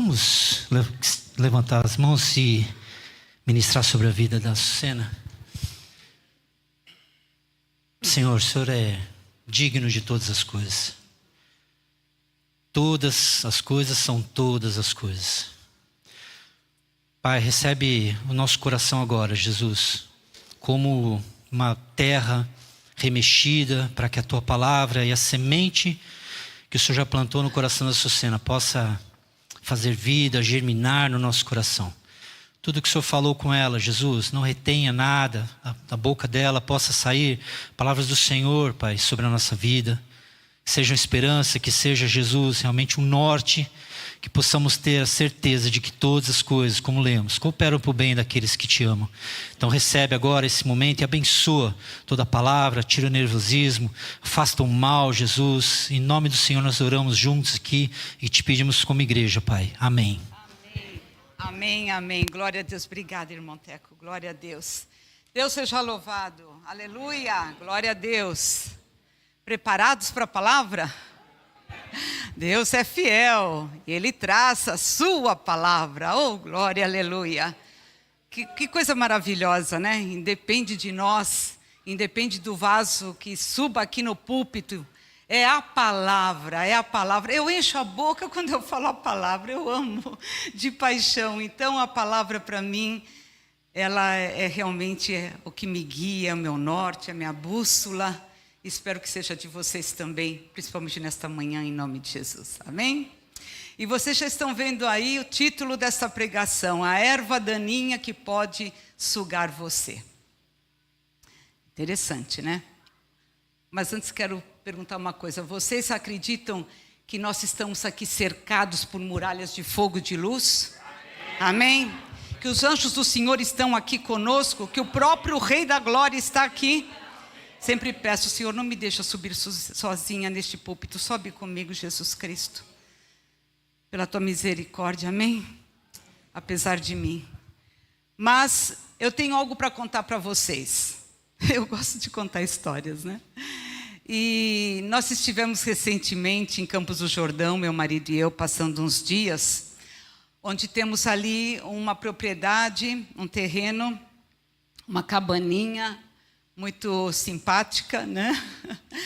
Vamos levantar as mãos e ministrar sobre a vida da Sucena. Senhor, o Senhor é digno de todas as coisas. Todas as coisas são todas as coisas. Pai, recebe o nosso coração agora, Jesus, como uma terra remexida, para que a Tua palavra e a semente que o Senhor já plantou no coração da Sucena possa fazer vida, germinar no nosso coração. Tudo que o Senhor falou com ela, Jesus, não retenha nada, da boca dela possa sair palavras do Senhor, Pai, sobre a nossa vida. Que seja uma esperança, que seja, Jesus, realmente um norte, que possamos ter a certeza de que todas as coisas, como lemos, cooperam para o bem daqueles que te amam. Então recebe agora esse momento e abençoa toda a palavra, tira o nervosismo, afasta o mal, Jesus. Em nome do Senhor nós oramos juntos aqui e te pedimos como igreja, Pai. Amém. Amém, amém. Glória a Deus. Obrigada, irmão Teco. Glória a Deus. Deus seja louvado. Aleluia. Glória a Deus. Preparados para a palavra? Deus é fiel. E Ele traça a sua palavra. Oh, glória, aleluia. Que coisa maravilhosa, né? Independe de nós. Independe do vaso que suba aqui no púlpito. É a palavra, é a palavra. Eu encho a boca quando eu falo a palavra. Eu amo de paixão. Então a palavra para mim, ela é realmente o que me guia, é o meu norte, é a minha bússola. Espero que seja de vocês também, principalmente nesta manhã, em nome de Jesus. Amém? E vocês já estão vendo aí o título dessa pregação, a erva daninha que pode sugar você. Interessante, né? Mas antes quero perguntar uma coisa. Vocês acreditam que nós estamos aqui cercados por muralhas de fogo e de luz? Amém? Que os anjos do Senhor estão aqui conosco, que o próprio Rei da Glória está aqui? Sempre peço, Senhor, não me deixa subir sozinha neste púlpito. Sobe comigo, Jesus Cristo. Pela Tua misericórdia, amém? Apesar de mim. Mas eu tenho algo para contar para vocês. Eu gosto de contar histórias, né? E nós estivemos recentemente em Campos do Jordão, meu marido e eu, passando uns dias, onde temos ali uma propriedade, um terreno, uma cabaninha, muito simpática, né?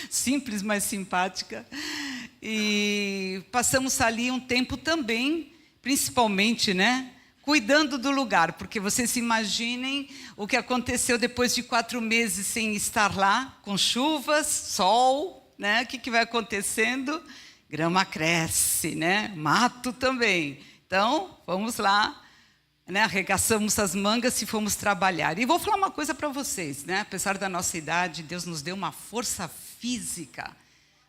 Simples, mas simpática. E passamos ali um tempo também, principalmente, né? Cuidando do lugar, porque vocês se imaginem o que aconteceu depois de 4 meses sem estar lá, com chuvas, sol, né? O que vai acontecendo? Grama cresce, né? Mato também. Então, vamos lá. Né, arregaçamos as mangas e fomos trabalhar. E vou falar uma coisa para vocês, né? Apesar da nossa idade, Deus nos deu uma força física.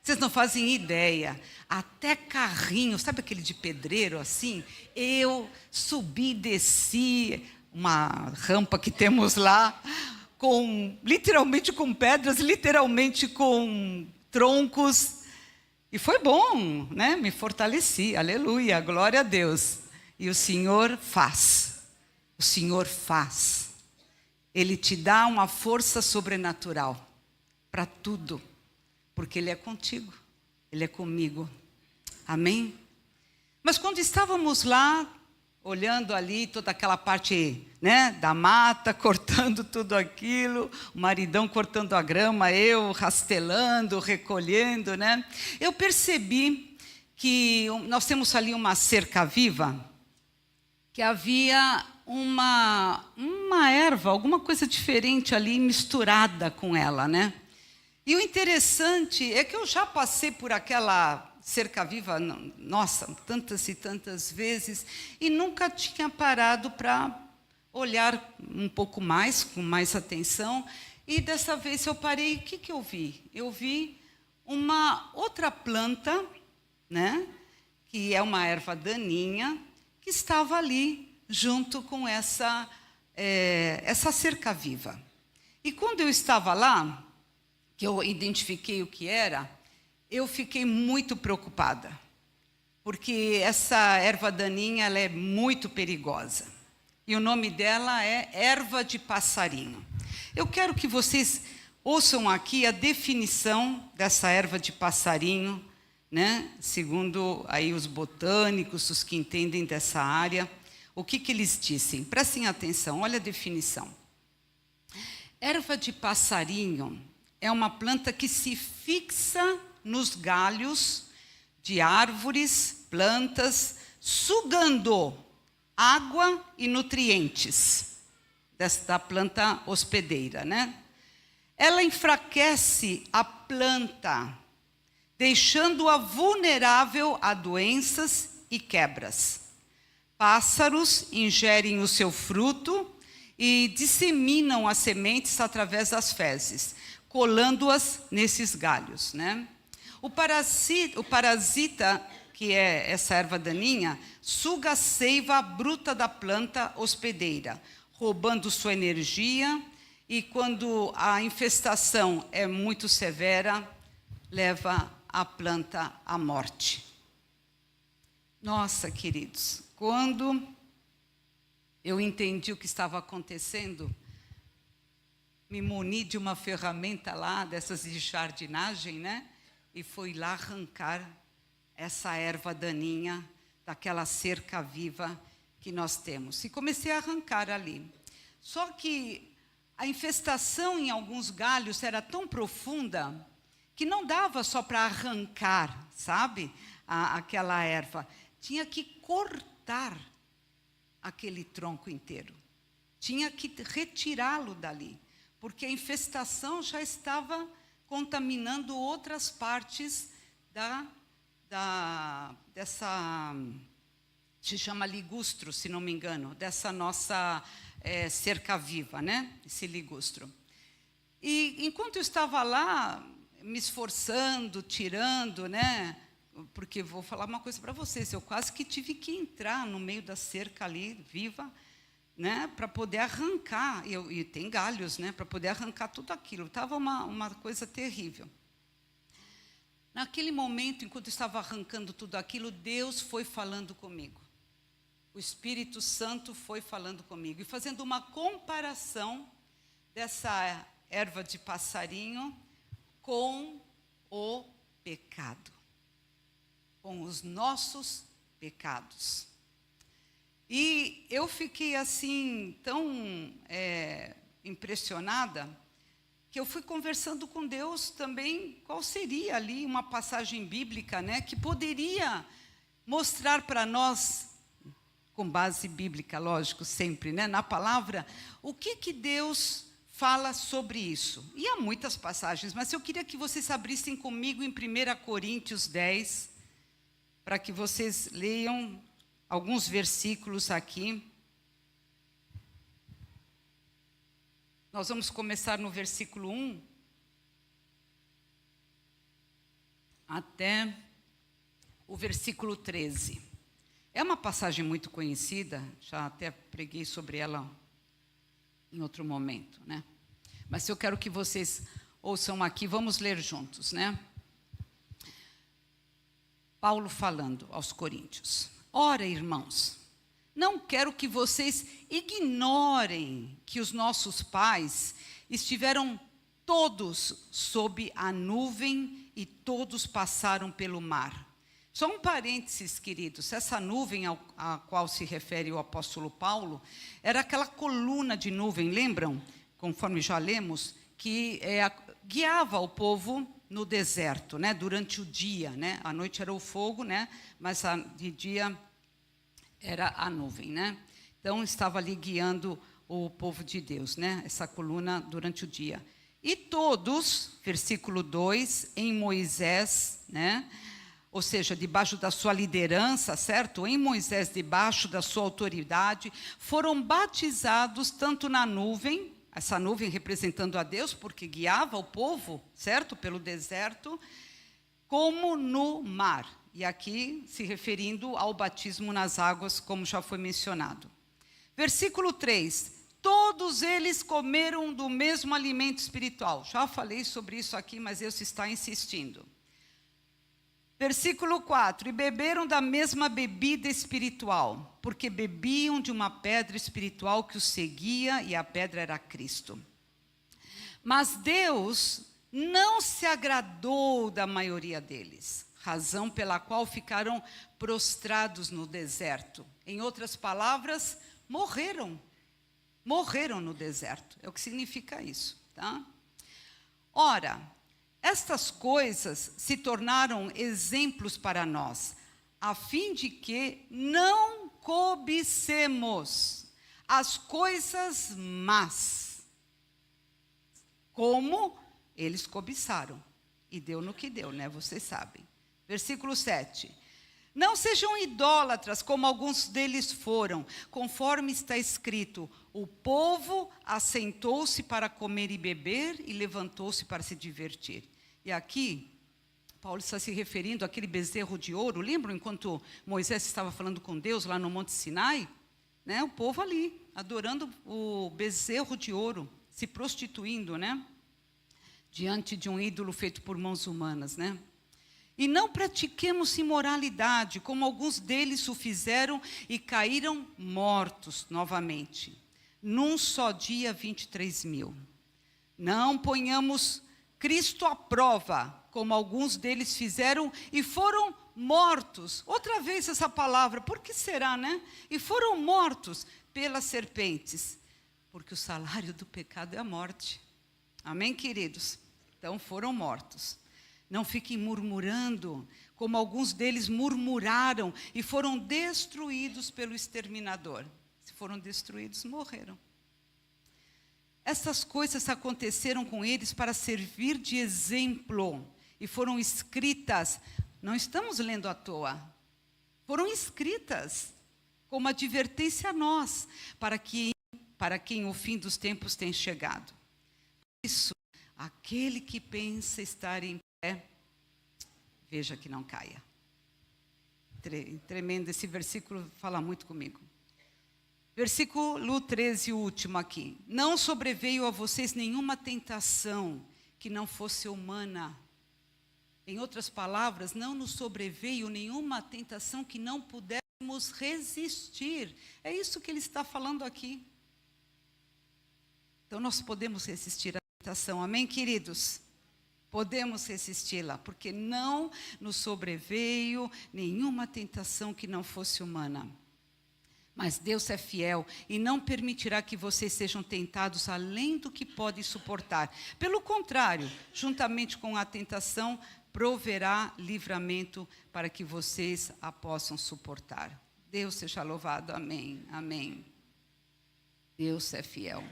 Vocês não fazem ideia. Até carrinho, sabe aquele de pedreiro assim? Eu subi e desci uma rampa que temos lá, literalmente com pedras, literalmente com troncos. E foi bom, né? Me fortaleci, aleluia, glória a Deus. E o Senhor faz. O Senhor faz. Ele te dá uma força sobrenatural para tudo. Porque Ele é contigo. Ele é comigo. Amém? Mas quando estávamos lá, olhando ali toda aquela parte, né, da mata, cortando tudo aquilo, o maridão cortando a grama, eu rastelando, recolhendo, né? Eu percebi que nós temos ali uma cerca viva, que havia uma erva, alguma coisa diferente ali misturada com ela, né? E o interessante é que eu já passei por aquela cerca viva, nossa, tantas e tantas vezes, e nunca tinha parado para olhar um pouco mais, com mais atenção, e dessa vez eu parei, o que eu vi? Eu vi uma outra planta, né? Que é uma erva daninha, que estava ali, junto com essa cerca viva. E quando eu estava lá, que eu identifiquei o que era, eu fiquei muito preocupada, porque essa erva daninha ela é muito perigosa. E o nome dela é erva de passarinho. Eu quero que vocês ouçam aqui a definição dessa erva de passarinho, né? Segundo aí os botânicos, os que entendem dessa área, o que eles dizem? Prestem atenção, olha a definição. Erva de passarinho é uma planta que se fixa nos galhos de árvores, plantas, sugando água e nutrientes desta planta hospedeira, né? Ela enfraquece a planta, deixando-a vulnerável a doenças e quebras. Pássaros ingerem o seu fruto e disseminam as sementes através das fezes, colando-as nesses galhos, né? O parasita, que é essa erva daninha, suga a seiva bruta da planta hospedeira, roubando sua energia, e quando a infestação é muito severa, leva a planta à morte. Nossa, queridos, quando eu entendi o que estava acontecendo, me muni de uma ferramenta lá, dessas de jardinagem, né? E fui lá arrancar essa erva daninha daquela cerca viva que nós temos. E comecei a arrancar ali. Só que a infestação em alguns galhos era tão profunda que não dava só para arrancar, sabe, aquela erva. Tinha que cortar aquele tronco inteiro. Tinha que retirá-lo dali, porque a infestação já estava contaminando outras partes dessa, se chama ligustro, se não me engano, dessa nossa cerca viva, né? Esse ligustro. E enquanto eu estava lá, me esforçando, tirando, né? Porque vou falar uma coisa para vocês, eu quase que tive que entrar no meio da cerca ali, viva, né, para poder arrancar, e tem galhos, né, para poder arrancar tudo aquilo. Estava uma coisa terrível. Naquele momento, enquanto eu estava arrancando tudo aquilo, Deus foi falando comigo. O Espírito Santo foi falando comigo e fazendo uma comparação dessa erva de passarinho com o pecado, com os nossos pecados. E eu fiquei assim, tão impressionada, que eu fui conversando com Deus também, qual seria ali uma passagem bíblica, né, que poderia mostrar para nós, com base bíblica, lógico, sempre, né, na palavra, o que Deus fala sobre isso. E há muitas passagens, mas eu queria que vocês abrissem comigo em 1 Coríntios 10, para que vocês leiam alguns versículos aqui. Nós vamos começar no versículo 1 até o versículo 13. É uma passagem muito conhecida, já até preguei sobre ela em outro momento, né? Mas eu quero que vocês ouçam aqui, vamos ler juntos, né? Paulo falando aos coríntios. Ora, irmãos, não quero que vocês ignorem que os nossos pais estiveram todos sob a nuvem e todos passaram pelo mar. Só um parênteses, queridos, essa nuvem a qual se refere o apóstolo Paulo, era aquela coluna de nuvem, lembram? Conforme já lemos, que guiava o povo no deserto, né? Durante o dia, né? À noite era o fogo, né? Mas de dia era a nuvem, né? Então estava ali guiando o povo de Deus, né? Essa coluna durante o dia. E todos, versículo 2, em Moisés, né? Ou seja, debaixo da sua liderança, certo? Em Moisés, debaixo da sua autoridade, foram batizados tanto na nuvem, essa nuvem representando a Deus, porque guiava o povo, certo? Pelo deserto, como no mar. E aqui se referindo ao batismo nas águas, como já foi mencionado. Versículo 3. Todos eles comeram do mesmo alimento espiritual. Já falei sobre isso aqui, mas Deus está insistindo. Versículo 4. E beberam da mesma bebida espiritual, porque bebiam de uma pedra espiritual que os seguia, e a pedra era Cristo. Mas Deus não se agradou da maioria deles. razão pela qual ficaram prostrados no deserto. Em outras palavras, morreram. Morreram no deserto. É o que significa isso, tá? Ora, estas coisas se tornaram exemplos para nós, a fim de que não cobicemos as coisas más, como eles cobiçaram. E deu no que deu, né? Vocês sabem. Versículo 7. Não sejam idólatras, como alguns deles foram, conforme está escrito: o povo assentou-se para comer e beber e levantou-se para se divertir. E aqui, Paulo está se referindo àquele bezerro de ouro. Lembram enquanto Moisés estava falando com Deus lá no Monte Sinai? Né? O povo ali, adorando o bezerro de ouro, se prostituindo, né? Diante de um ídolo feito por mãos humanas, né? E não pratiquemos imoralidade, como alguns deles o fizeram e caíram mortos novamente. Num só dia, 23.000. Não ponhamos Cristo à prova, como alguns deles fizeram e foram mortos. Outra vez essa palavra, por que será, né? E foram mortos pelas serpentes, porque o salário do pecado é a morte. Amém, queridos? Então foram mortos. Não fiquem murmurando, como alguns deles murmuraram e foram destruídos pelo exterminador. Se foram destruídos, morreram. Essas coisas aconteceram com eles para servir de exemplo e foram escritas, não estamos lendo à toa, foram escritas como advertência a nós, para quem o fim dos tempos tem chegado. Por isso, aquele que pensa estar em pé, veja que não caia. Tremendo, esse versículo fala muito comigo. Versículo 13, o último aqui. Não sobreveio a vocês nenhuma tentação que não fosse humana. Em outras palavras, não nos sobreveio nenhuma tentação que não pudéssemos resistir. É isso que ele está falando aqui. Então nós podemos resistir à tentação, amém, queridos? Podemos resisti-la, porque não nos sobreveio nenhuma tentação que não fosse humana. Mas Deus é fiel e não permitirá que vocês sejam tentados além do que podem suportar. Pelo contrário, juntamente com a tentação, proverá livramento para que vocês a possam suportar. Deus seja louvado, amém, amém. Deus é fiel.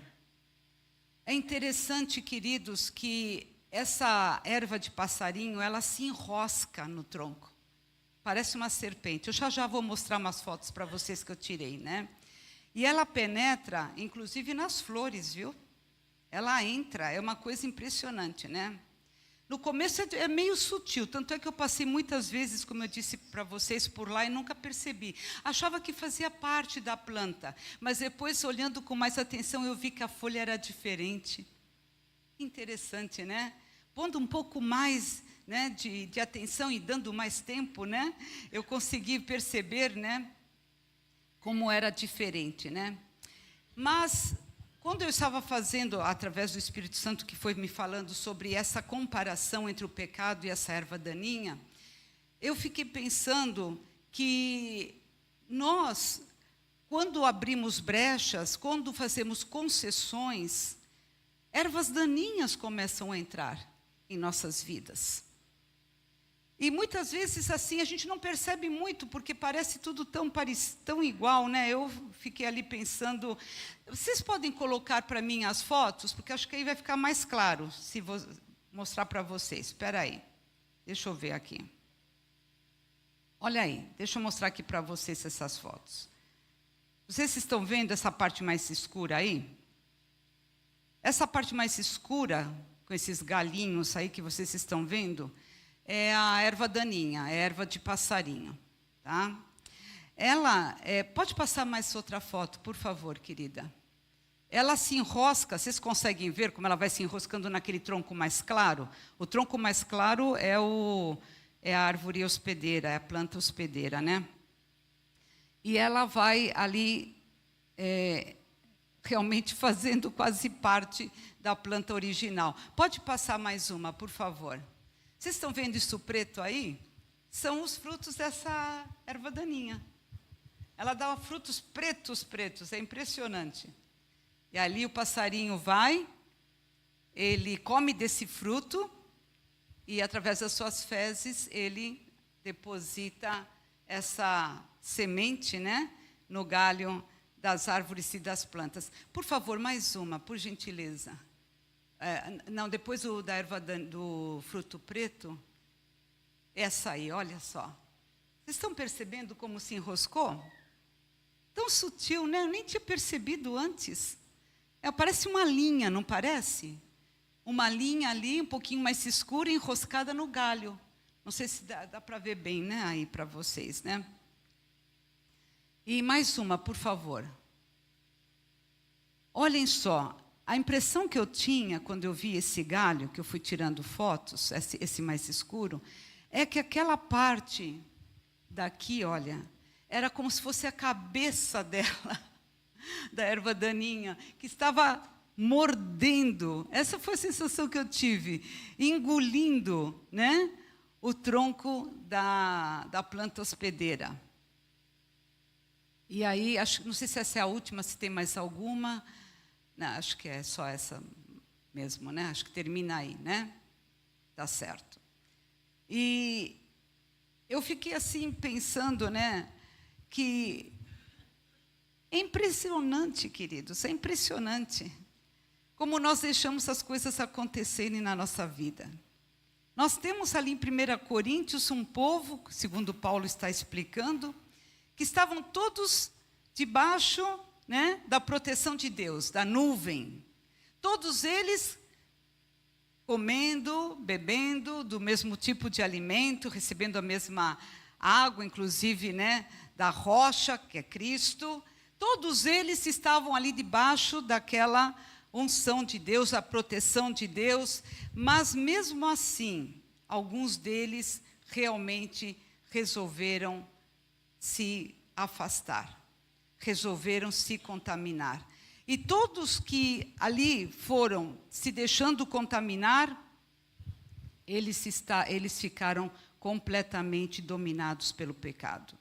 É interessante, queridos, que essa erva de passarinho, ela se enrosca no tronco. Parece uma serpente. Eu já vou mostrar umas fotos para vocês que eu tirei, né? E ela penetra, inclusive, nas flores, viu? Ela entra, é uma coisa impressionante, né? No começo é meio sutil, tanto é que eu passei muitas vezes, como eu disse para vocês, por lá e nunca percebi. Achava que fazia parte da planta, mas depois, olhando com mais atenção, eu vi que a folha era diferente. Interessante, né? Pondo um pouco mais, né, de atenção e dando mais tempo, né, eu consegui perceber, né, como era diferente, né? Mas quando eu estava fazendo, através do Espírito Santo, que foi me falando sobre essa comparação entre o pecado e essa erva daninha, eu fiquei pensando que nós, quando abrimos brechas, quando fazemos concessões, ervas daninhas começam a entrar em nossas vidas. E muitas vezes assim a gente não percebe muito, porque parece tudo tão igual, né? Eu fiquei ali pensando, vocês podem colocar para mim as fotos? Porque acho que aí vai ficar mais claro, se vou mostrar para vocês. Espera aí, deixa eu ver aqui. Olha aí, deixa eu mostrar aqui para vocês essas fotos. Vocês estão vendo essa parte mais escura aí? Essa parte mais escura, com esses galinhos aí que vocês estão vendo, é a erva daninha, a erva de passarinho, tá? Ela, pode passar mais outra foto, por favor, querida. Ela se enrosca, vocês conseguem ver como ela vai se enroscando naquele tronco mais claro? O tronco mais claro é a árvore hospedeira, é a planta hospedeira, né? E ela vai ali, realmente fazendo quase parte da planta original. Pode passar mais uma, por favor. Vocês estão vendo isso preto aí? são os frutos dessa erva daninha. Ela dá frutos pretos, é impressionante. E ali o passarinho vai, ele come desse fruto, e através das suas fezes, ele deposita essa semente, né, no galho das árvores e das plantas. Por favor, mais uma, por gentileza. Não, depois da erva do fruto preto, essa aí, olha só. Vocês estão percebendo como se enroscou? Tão sutil, né? Eu nem tinha percebido antes. Parece uma linha, não parece? Uma linha ali, um pouquinho mais escura, enroscada no galho. Não sei se dá para ver bem, né? Aí para vocês, né? E mais uma, por favor. Olhem só, a impressão que eu tinha quando eu vi esse galho, que eu fui tirando fotos, esse mais escuro, é que aquela parte daqui, olha, era como se fosse a cabeça dela, da erva daninha, que estava mordendo. Essa foi a sensação que eu tive, engolindo, né, o tronco da planta hospedeira. E aí, não sei se essa é a última, se tem mais alguma. Não, acho que é só essa mesmo, né? Acho que termina aí, né? Tá certo. E eu fiquei assim pensando, né, que é impressionante, queridos, é impressionante como nós deixamos as coisas acontecerem na nossa vida. Nós temos ali em 1 Coríntios um povo, segundo Paulo está explicando, que estavam todos debaixo, né, da proteção de Deus, da nuvem. Todos eles comendo, bebendo do mesmo tipo de alimento, recebendo a mesma água, inclusive, né, da rocha, que é Cristo. Todos eles estavam ali debaixo daquela unção de Deus, a proteção de Deus, mas mesmo assim, alguns deles realmente resolveram se afastar, resolveram se contaminar. E todos que ali foram se deixando contaminar, eles ficaram completamente dominados pelo pecado.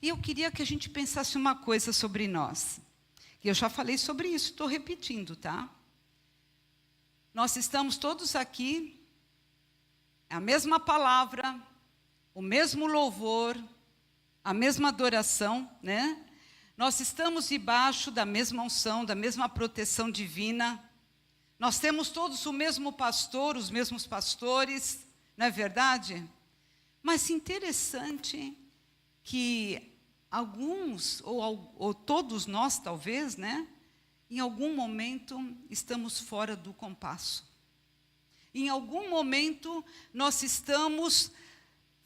E eu queria que a gente pensasse uma coisa sobre nós. E eu já falei sobre isso, estou repetindo, tá? Nós estamos todos aqui, a mesma palavra, o mesmo louvor, a mesma adoração, né? Nós estamos debaixo da mesma unção, da mesma proteção divina. Nós temos todos o mesmo pastor, os mesmos pastores, não é verdade? Mas interessante que alguns, ou todos nós talvez, né, em algum momento estamos fora do compasso. Em algum momento nós estamos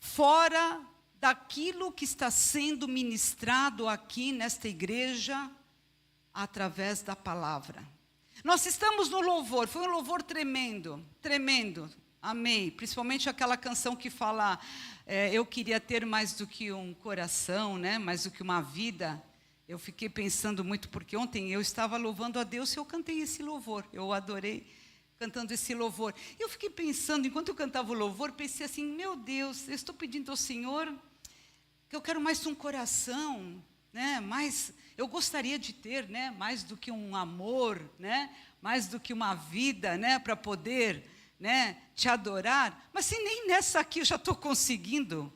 fora daquilo que está sendo ministrado aqui nesta igreja através da palavra. Nós estamos no louvor, foi um louvor tremendo, tremendo, amei, principalmente aquela canção que fala, eu queria ter mais do que um coração, né? Mais do que uma vida. Eu fiquei pensando muito, porque ontem eu estava louvando a Deus e eu cantei esse louvor, eu adorei cantando esse louvor. Eu fiquei pensando, enquanto eu cantava o louvor, pensei assim, meu Deus, eu estou pedindo ao Senhor que eu quero mais um coração, né? Mais, eu gostaria de ter, né, mais do que um amor, né, mais do que uma vida, né, para poder, né, te adorar. Mas se nem nessa aqui eu já estou conseguindo,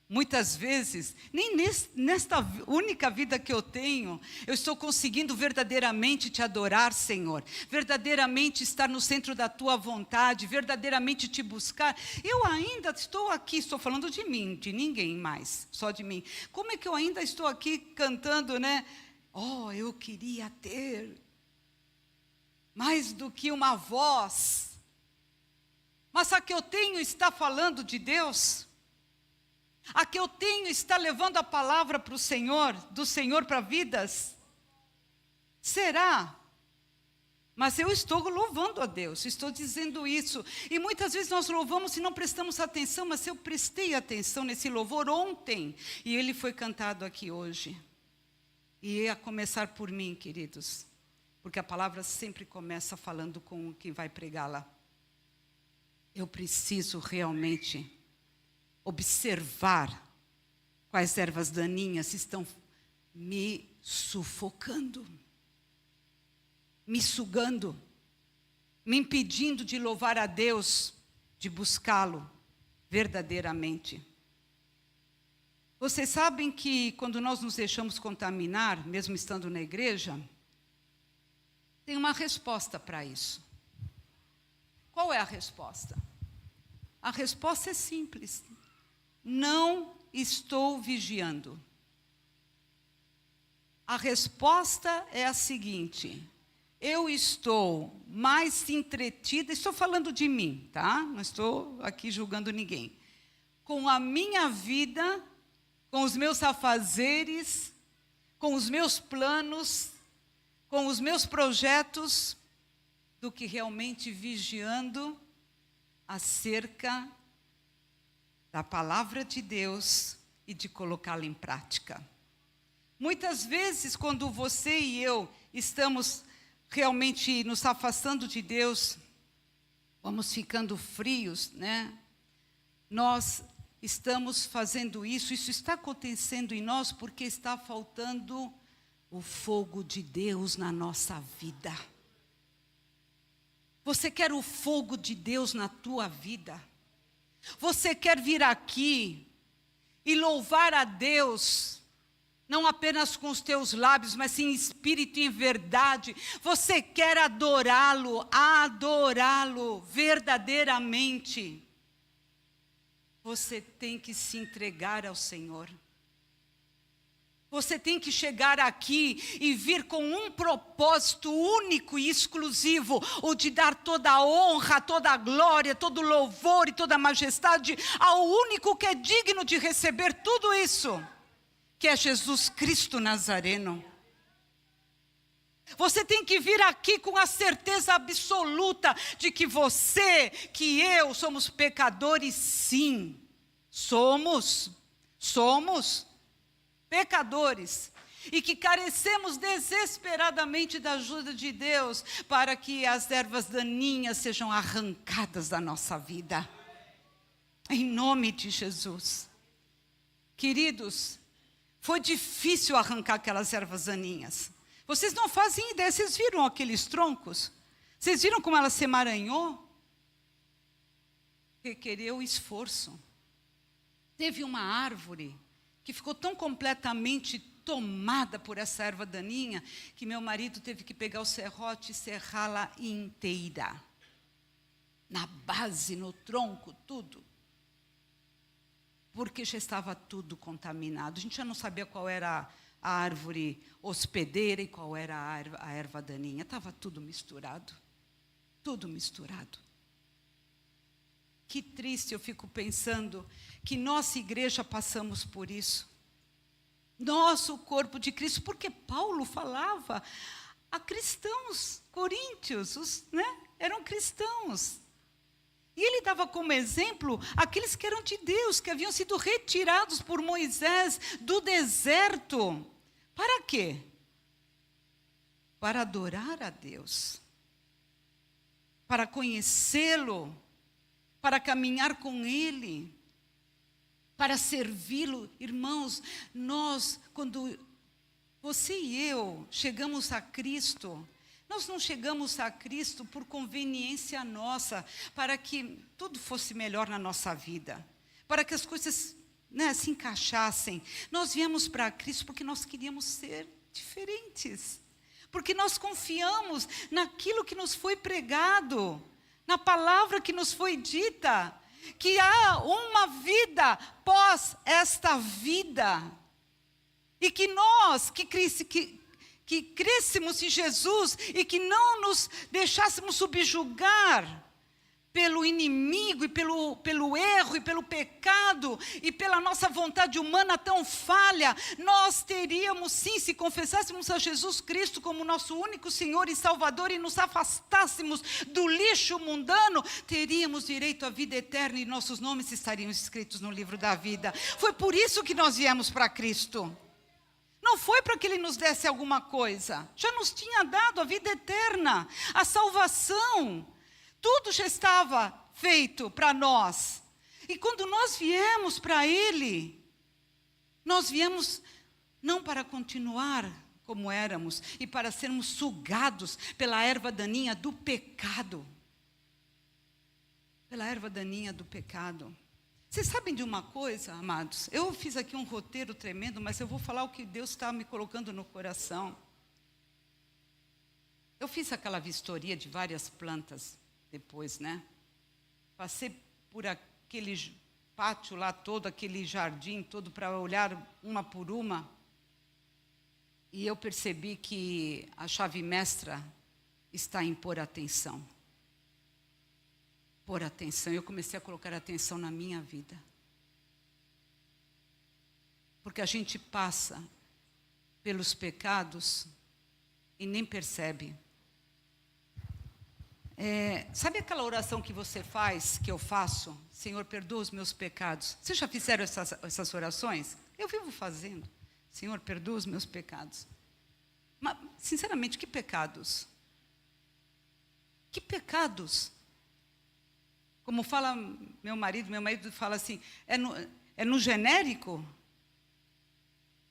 muitas vezes, nem nesta única vida que eu tenho, eu estou conseguindo verdadeiramente te adorar, Senhor, verdadeiramente estar no centro da tua vontade, verdadeiramente te buscar. Eu ainda estou aqui, estou falando de mim, de ninguém mais, só de mim. Como é que eu ainda estou aqui cantando, né? Oh, eu queria ter mais do que uma voz, mas a que eu tenho está falando de Deus. A que eu tenho está levando a palavra para o Senhor, do Senhor para vidas? Será? Mas eu estou louvando a Deus, estou dizendo isso. E muitas vezes nós louvamos e não prestamos atenção, mas eu prestei atenção nesse louvor ontem, e ele foi cantado aqui hoje. E a começar por mim, queridos, porque a palavra sempre começa falando com quem vai pregá-la. Eu preciso realmente observar quais ervas daninhas estão me sufocando, me sugando, me impedindo de louvar a Deus, de buscá-lo verdadeiramente. Vocês sabem que quando nós nos deixamos contaminar, mesmo estando na igreja, tem uma resposta para isso. Qual é a resposta? A resposta é simples. Não estou vigiando. A resposta é a seguinte: eu estou mais entretida, estou falando de mim, tá? Não estou aqui julgando ninguém. Com a minha vida, com os meus afazeres, com os meus planos, com os meus projetos, do que realmente vigiando acerca da palavra de Deus e de colocá-la em prática. Muitas vezes, quando você e eu estamos realmente nos afastando de Deus, vamos ficando frios, né? Nós estamos fazendo isso está acontecendo em nós porque está faltando o fogo de Deus na nossa vida. Você quer o fogo de Deus na tua vida? Você quer vir aqui e louvar a Deus, não apenas com os teus lábios, mas sim em espírito e em verdade? Você quer adorá-lo verdadeiramente? Você tem que se entregar ao Senhor. Você tem que chegar aqui e vir com um propósito único e exclusivo, o de dar toda a honra, toda a glória, todo o louvor e toda a majestade ao único que é digno de receber tudo isso, que é Jesus Cristo Nazareno. Você tem que vir aqui com a certeza absoluta de que você, que eu, somos pecadores, sim. Somos pecadores. E que carecemos desesperadamente da ajuda de Deus para que as ervas daninhas sejam arrancadas da nossa vida. Em nome de Jesus. Queridos, foi difícil arrancar aquelas ervas daninhas. Vocês não fazem ideia, vocês viram aqueles troncos? Vocês viram como ela se emaranhou? Requereu esforço. Teve uma árvore que ficou tão completamente tomada por essa erva daninha, que meu marido teve que pegar o serrote e serrá-la inteira. Na base, no tronco, tudo. Porque já estava tudo contaminado. A gente já não sabia qual era a árvore hospedeira e qual era a erva daninha. Estava tudo misturado. Tudo misturado. Que triste, eu fico pensando que nossa igreja passamos por isso. Nosso corpo de Cristo, porque Paulo falava a cristãos, coríntios, eram cristãos. E ele dava como exemplo aqueles que eram de Deus, que haviam sido retirados por Moisés do deserto. Para quê? Para adorar a Deus, para conhecê-lo, para caminhar com Ele, para servi-lo. Irmãos, nós, quando você e eu chegamos a Cristo, nós não chegamos a Cristo por conveniência nossa, para que tudo fosse melhor na nossa vida, para que as coisas se encaixassem. Nós viemos para Cristo porque nós queríamos ser diferentes, porque nós confiamos naquilo que nos foi pregado, na palavra que nos foi dita, que há uma vida pós esta vida, e que nós, que crescemos em Jesus, e que não nos deixássemos subjugar pelo inimigo, e pelo erro, e pelo pecado, e pela nossa vontade humana tão falha, nós teríamos sim, se confessássemos a Jesus Cristo como nosso único Senhor e Salvador, e nos afastássemos do lixo mundano, teríamos direito à vida eterna, e nossos nomes estariam escritos no livro da vida. Foi por isso que nós viemos para Cristo. Não foi para que Ele nos desse alguma coisa, já nos tinha dado a vida eterna, a salvação. Tudo já estava feito para nós. E quando nós viemos para Ele, nós viemos não para continuar como éramos e para sermos sugados pela erva daninha do pecado. Pela erva daninha do pecado. Vocês sabem de uma coisa, amados? Eu fiz aqui um roteiro tremendo, mas eu vou falar o que Deus está me colocando no coração. Eu fiz aquela vistoria de várias plantas depois, né? Passei por aquele pátio lá todo, aquele jardim todo, para olhar uma por uma. E eu percebi que a chave mestra está em pôr atenção. Pôr atenção. Eu comecei a colocar atenção na minha vida. Porque a gente passa pelos pecados e nem percebe. Sabe aquela oração que você faz, que eu faço? Senhor, perdoa os meus pecados. Vocês já fizeram essas orações? Eu vivo fazendo. Senhor, perdoa os meus pecados. Mas, sinceramente, que pecados? Que pecados? Como fala meu marido fala assim, é no genérico?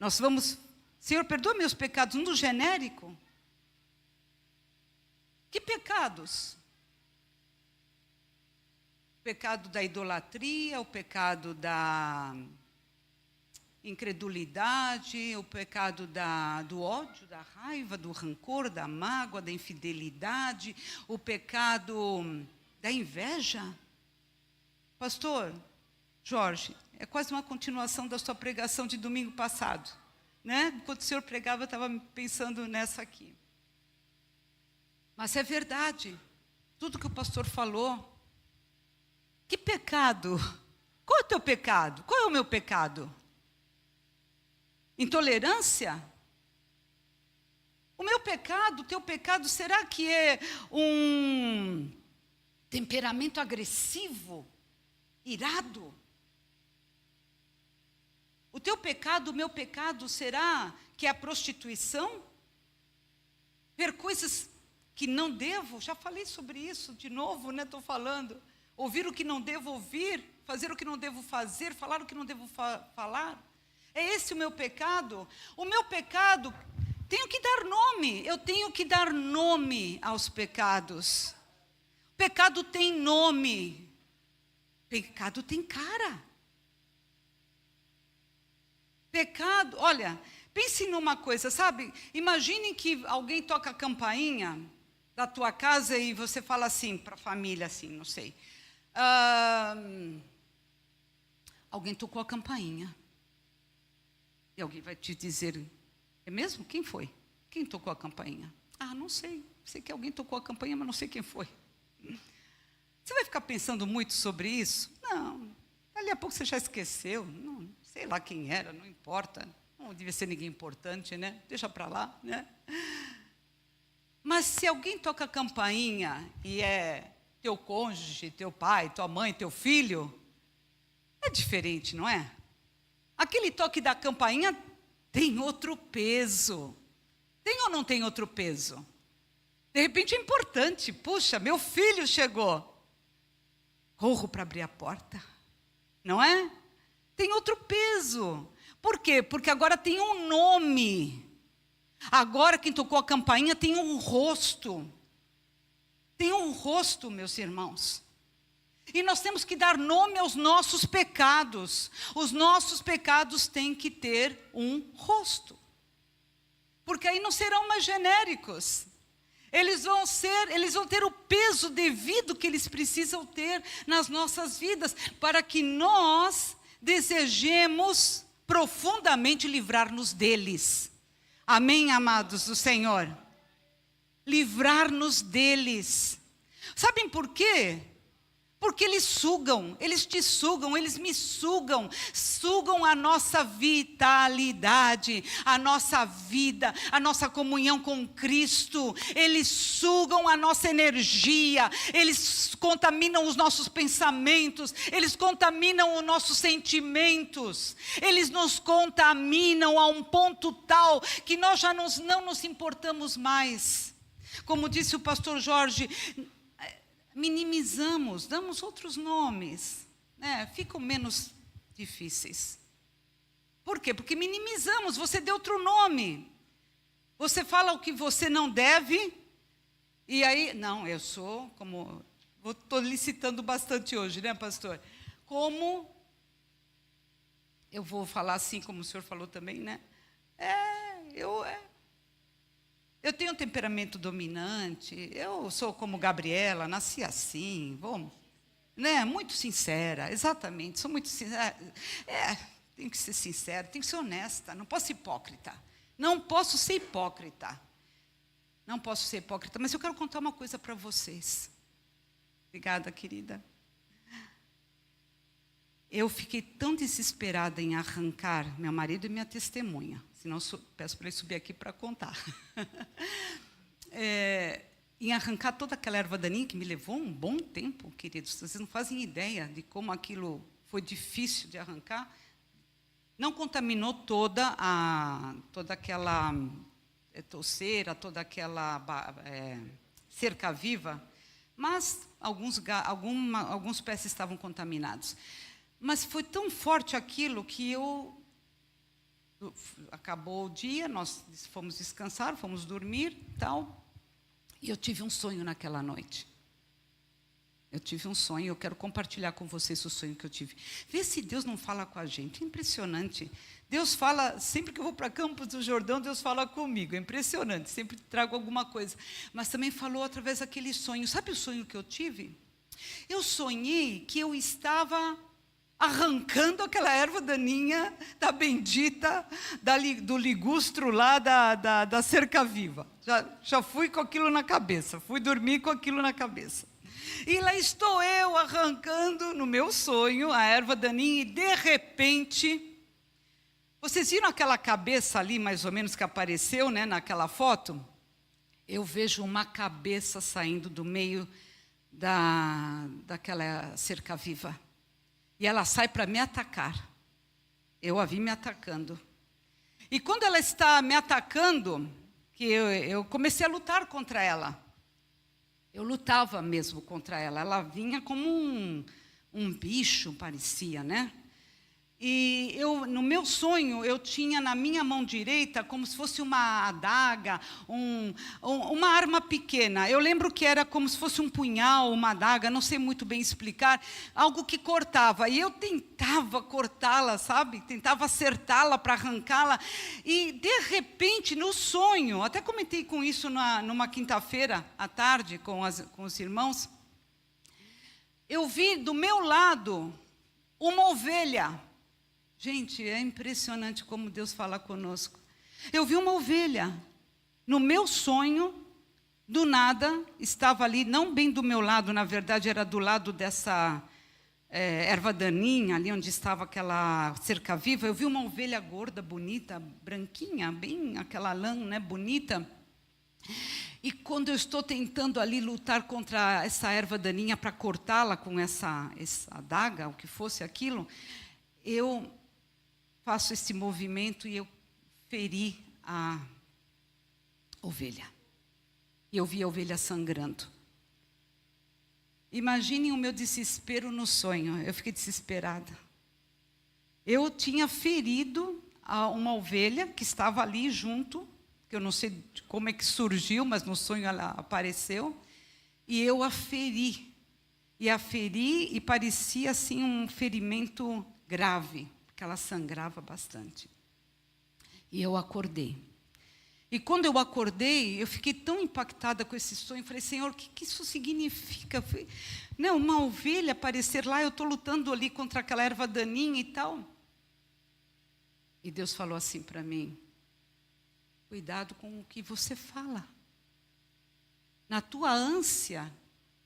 Nós vamos, Senhor, perdoa meus pecados no genérico? Que pecados? O pecado da idolatria, o pecado da incredulidade, o pecado do ódio, da raiva, do rancor, da mágoa, da infidelidade, o pecado da inveja. Pastor Jorge, é quase uma continuação da sua pregação de domingo passado, né? Enquanto o senhor pregava, eu estava pensando nessa aqui. Mas é verdade, tudo que o pastor falou. Que pecado? Qual é o teu pecado? Qual é o meu pecado? Intolerância? O meu pecado, o teu pecado, será que é um temperamento agressivo, irado? O teu pecado, o meu pecado, será que é a prostituição? Ver coisas que não devo? Já falei sobre isso de novo, né? Estou falando. Ouvir o que não devo ouvir, fazer o que não devo fazer, falar o que não devo falar. É esse o meu pecado? O meu pecado, tenho que dar nome. Eu tenho que dar nome aos pecados. Pecado tem nome. Pecado tem cara. Pecado, olha, pense numa coisa, sabe? Imagine que alguém toca a campainha da tua casa e você fala assim para a família, assim, não sei. Alguém tocou a campainha. E alguém vai te dizer, é mesmo? Quem foi? Quem tocou a campainha? Ah, não sei. Sei que alguém tocou a campainha, mas não sei quem foi. Você vai ficar pensando muito sobre isso? Não. Dali a pouco você já esqueceu. Não, sei lá quem era, não importa. Não devia ser ninguém importante, né? Deixa para lá, né? Mas se alguém toca a campainha e é teu cônjuge, teu pai, tua mãe, teu filho, é diferente, não é? Aquele toque da campainha tem outro peso. Tem ou não tem outro peso? De repente é importante. Puxa, meu filho chegou. Corro para abrir a porta. Não é? Tem outro peso. Por quê? Porque agora tem um nome. Agora quem tocou a campainha tem um rosto. Tem um rosto, meus irmãos. E nós temos que dar nome aos nossos pecados. Os nossos pecados têm que ter um rosto. Porque aí não serão mais genéricos. Eles vão ter o peso devido que eles precisam ter nas nossas vidas, para que nós desejemos profundamente livrar-nos deles. Amém, amados do Senhor? Livrar-nos deles. Sabem por quê? Porque eles sugam, eles te sugam, eles me sugam, sugam a nossa vitalidade, a nossa vida, a nossa comunhão com Cristo. Eles sugam a nossa energia, eles contaminam os nossos pensamentos, eles contaminam os nossos sentimentos, eles nos contaminam a um ponto tal que nós já não nos importamos mais. Como disse o pastor Jorge, minimizamos, damos outros nomes, ficam menos difíceis. Por quê? Porque minimizamos, você deu outro nome. Você fala o que você não deve, e aí, não, eu sou como... Estou licitando bastante hoje, né, pastor? Como... Eu vou falar assim, como o senhor falou também, né? Eu tenho um temperamento dominante, eu sou como Gabriela, nasci assim, né? Muito sincera, exatamente, sou muito sincera. Tenho que ser sincera, tenho que ser honesta, não posso ser hipócrita. Não posso ser hipócrita. Não posso ser hipócrita, mas eu quero contar uma coisa para vocês. Obrigada, querida. Eu fiquei tão desesperada em arrancar meu marido e minha testemunha, senão peço para ele subir aqui para contar. Em arrancar toda aquela erva daninha, que me levou um bom tempo, queridos. Vocês não fazem ideia de como aquilo foi difícil de arrancar. Não contaminou toda aquela touceira, toda aquela cerca viva, mas alguns pés estavam contaminados. Mas foi tão forte aquilo que acabou o dia, nós fomos descansar, fomos dormir, tal, e eu tive um sonho naquela noite. Eu tive um sonho, eu quero compartilhar com vocês o sonho que eu tive. Vê se Deus não fala com a gente, é impressionante. Deus fala, sempre que eu vou para Campos do Jordão, Deus fala comigo, é impressionante, sempre trago alguma coisa. Mas também falou através daquele sonho. Sabe o sonho que eu tive? Eu sonhei que eu estava arrancando aquela erva daninha da bendita, do ligustro lá da cerca viva. Já fui com aquilo na cabeça, fui dormir com aquilo na cabeça. E lá estou eu arrancando, no meu sonho, a erva daninha, e de repente, vocês viram aquela cabeça ali, mais ou menos, que apareceu, né, naquela foto? Eu vejo uma cabeça saindo do meio daquela cerca viva. E ela sai para me atacar. Eu a vi me atacando. E quando ela está me atacando, que eu comecei a lutar contra ela. Eu lutava mesmo contra ela. Ela vinha como um bicho, parecia, né? E no meu sonho, eu tinha na minha mão direita como se fosse uma adaga, uma arma pequena. Eu lembro que era como se fosse um punhal, uma adaga, não sei muito bem explicar, algo que cortava. E eu tentava cortá-la, sabe? Tentava acertá-la para arrancá-la. E, de repente, no sonho, até comentei com isso numa quinta-feira à tarde com os irmãos, eu vi do meu lado uma ovelha. Gente, é impressionante como Deus fala conosco. Eu vi uma ovelha. No meu sonho, do nada, estava ali, não bem do meu lado, na verdade, era do lado dessa erva daninha, ali onde estava aquela cerca viva. Eu vi uma ovelha gorda, bonita, branquinha, bem aquela lã, né, bonita. E quando eu estou tentando ali lutar contra essa erva daninha para cortá-la com essa adaga, o que fosse aquilo, eu faço esse movimento e eu feri a ovelha. E eu vi a ovelha sangrando. Imaginem o meu desespero no sonho. Eu fiquei desesperada. Eu tinha ferido uma ovelha que estava ali junto, que eu não sei como é que surgiu, mas no sonho ela apareceu, e eu a feri. E parecia assim um ferimento grave, porque ela sangrava bastante. E eu acordei. E quando eu acordei, eu fiquei tão impactada com esse sonho, falei, Senhor, o que isso significa? Não, uma ovelha aparecer lá, eu estou lutando ali contra aquela erva daninha e tal. E Deus falou assim para mim, cuidado com o que você fala. Na tua ânsia,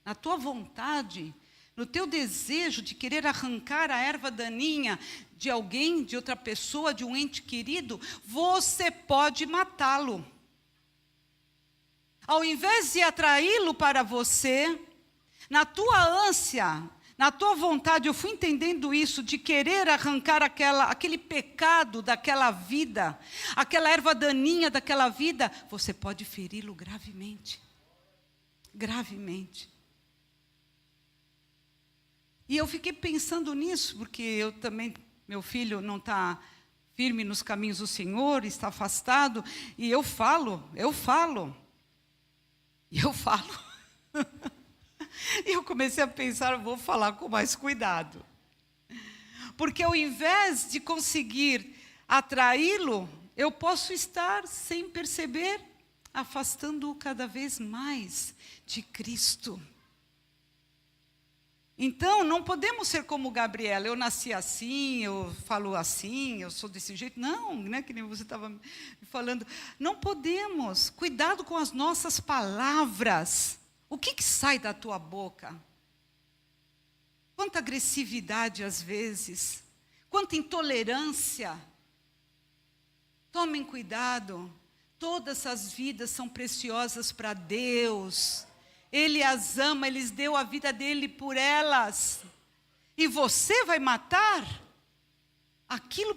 na tua vontade, no teu desejo de querer arrancar a erva daninha de alguém, de outra pessoa, de um ente querido, você pode matá-lo. Ao invés de atraí-lo para você, na tua ânsia, na tua vontade, eu fui entendendo isso, de querer arrancar aquele pecado daquela vida, aquela erva daninha daquela vida, você pode feri-lo gravemente. Gravemente. E eu fiquei pensando nisso, porque eu também, meu filho não está firme nos caminhos do Senhor, está afastado, e eu falo. E eu comecei a pensar, eu vou falar com mais cuidado. Porque ao invés de conseguir atraí-lo, eu posso estar, sem perceber, afastando-o cada vez mais de Cristo. Então, não podemos ser como Gabriela, eu nasci assim, eu falo assim, eu sou desse jeito. Não, né, que nem você estava me falando. Não podemos. Cuidado com as nossas palavras. O que sai da tua boca? Quanta agressividade às vezes, quanta intolerância. Tomem cuidado, todas as vidas são preciosas para Deus. Ele as ama, Ele deu a vida dele por elas. E você vai matar aquilo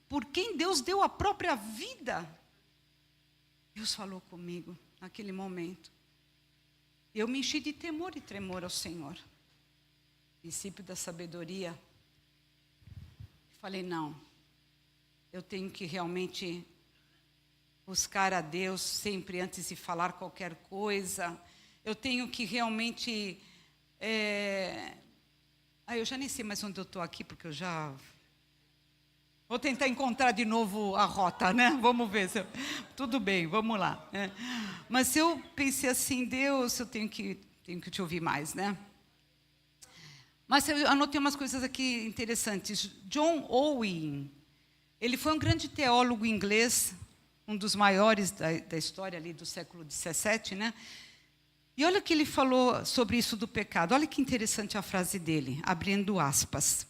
por quem Deus deu a própria vida? Deus falou comigo naquele momento. Eu me enchi de temor e tremor ao Senhor. Princípio da sabedoria. Falei, não, eu tenho que realmente buscar a Deus sempre antes de falar qualquer coisa. Eu tenho que realmente... eu já nem sei mais onde eu estou aqui, porque eu já... Vou tentar encontrar de novo a rota, né? Vamos ver. Tudo bem, vamos lá. Mas eu pensei assim, Deus, eu tenho que te ouvir mais, né? Mas eu anotei umas coisas aqui interessantes. John Owen, ele foi um grande teólogo inglês, um dos maiores da história ali do século XVII, né? E olha o que ele falou sobre isso do pecado. Olha que interessante a frase dele, abrindo aspas.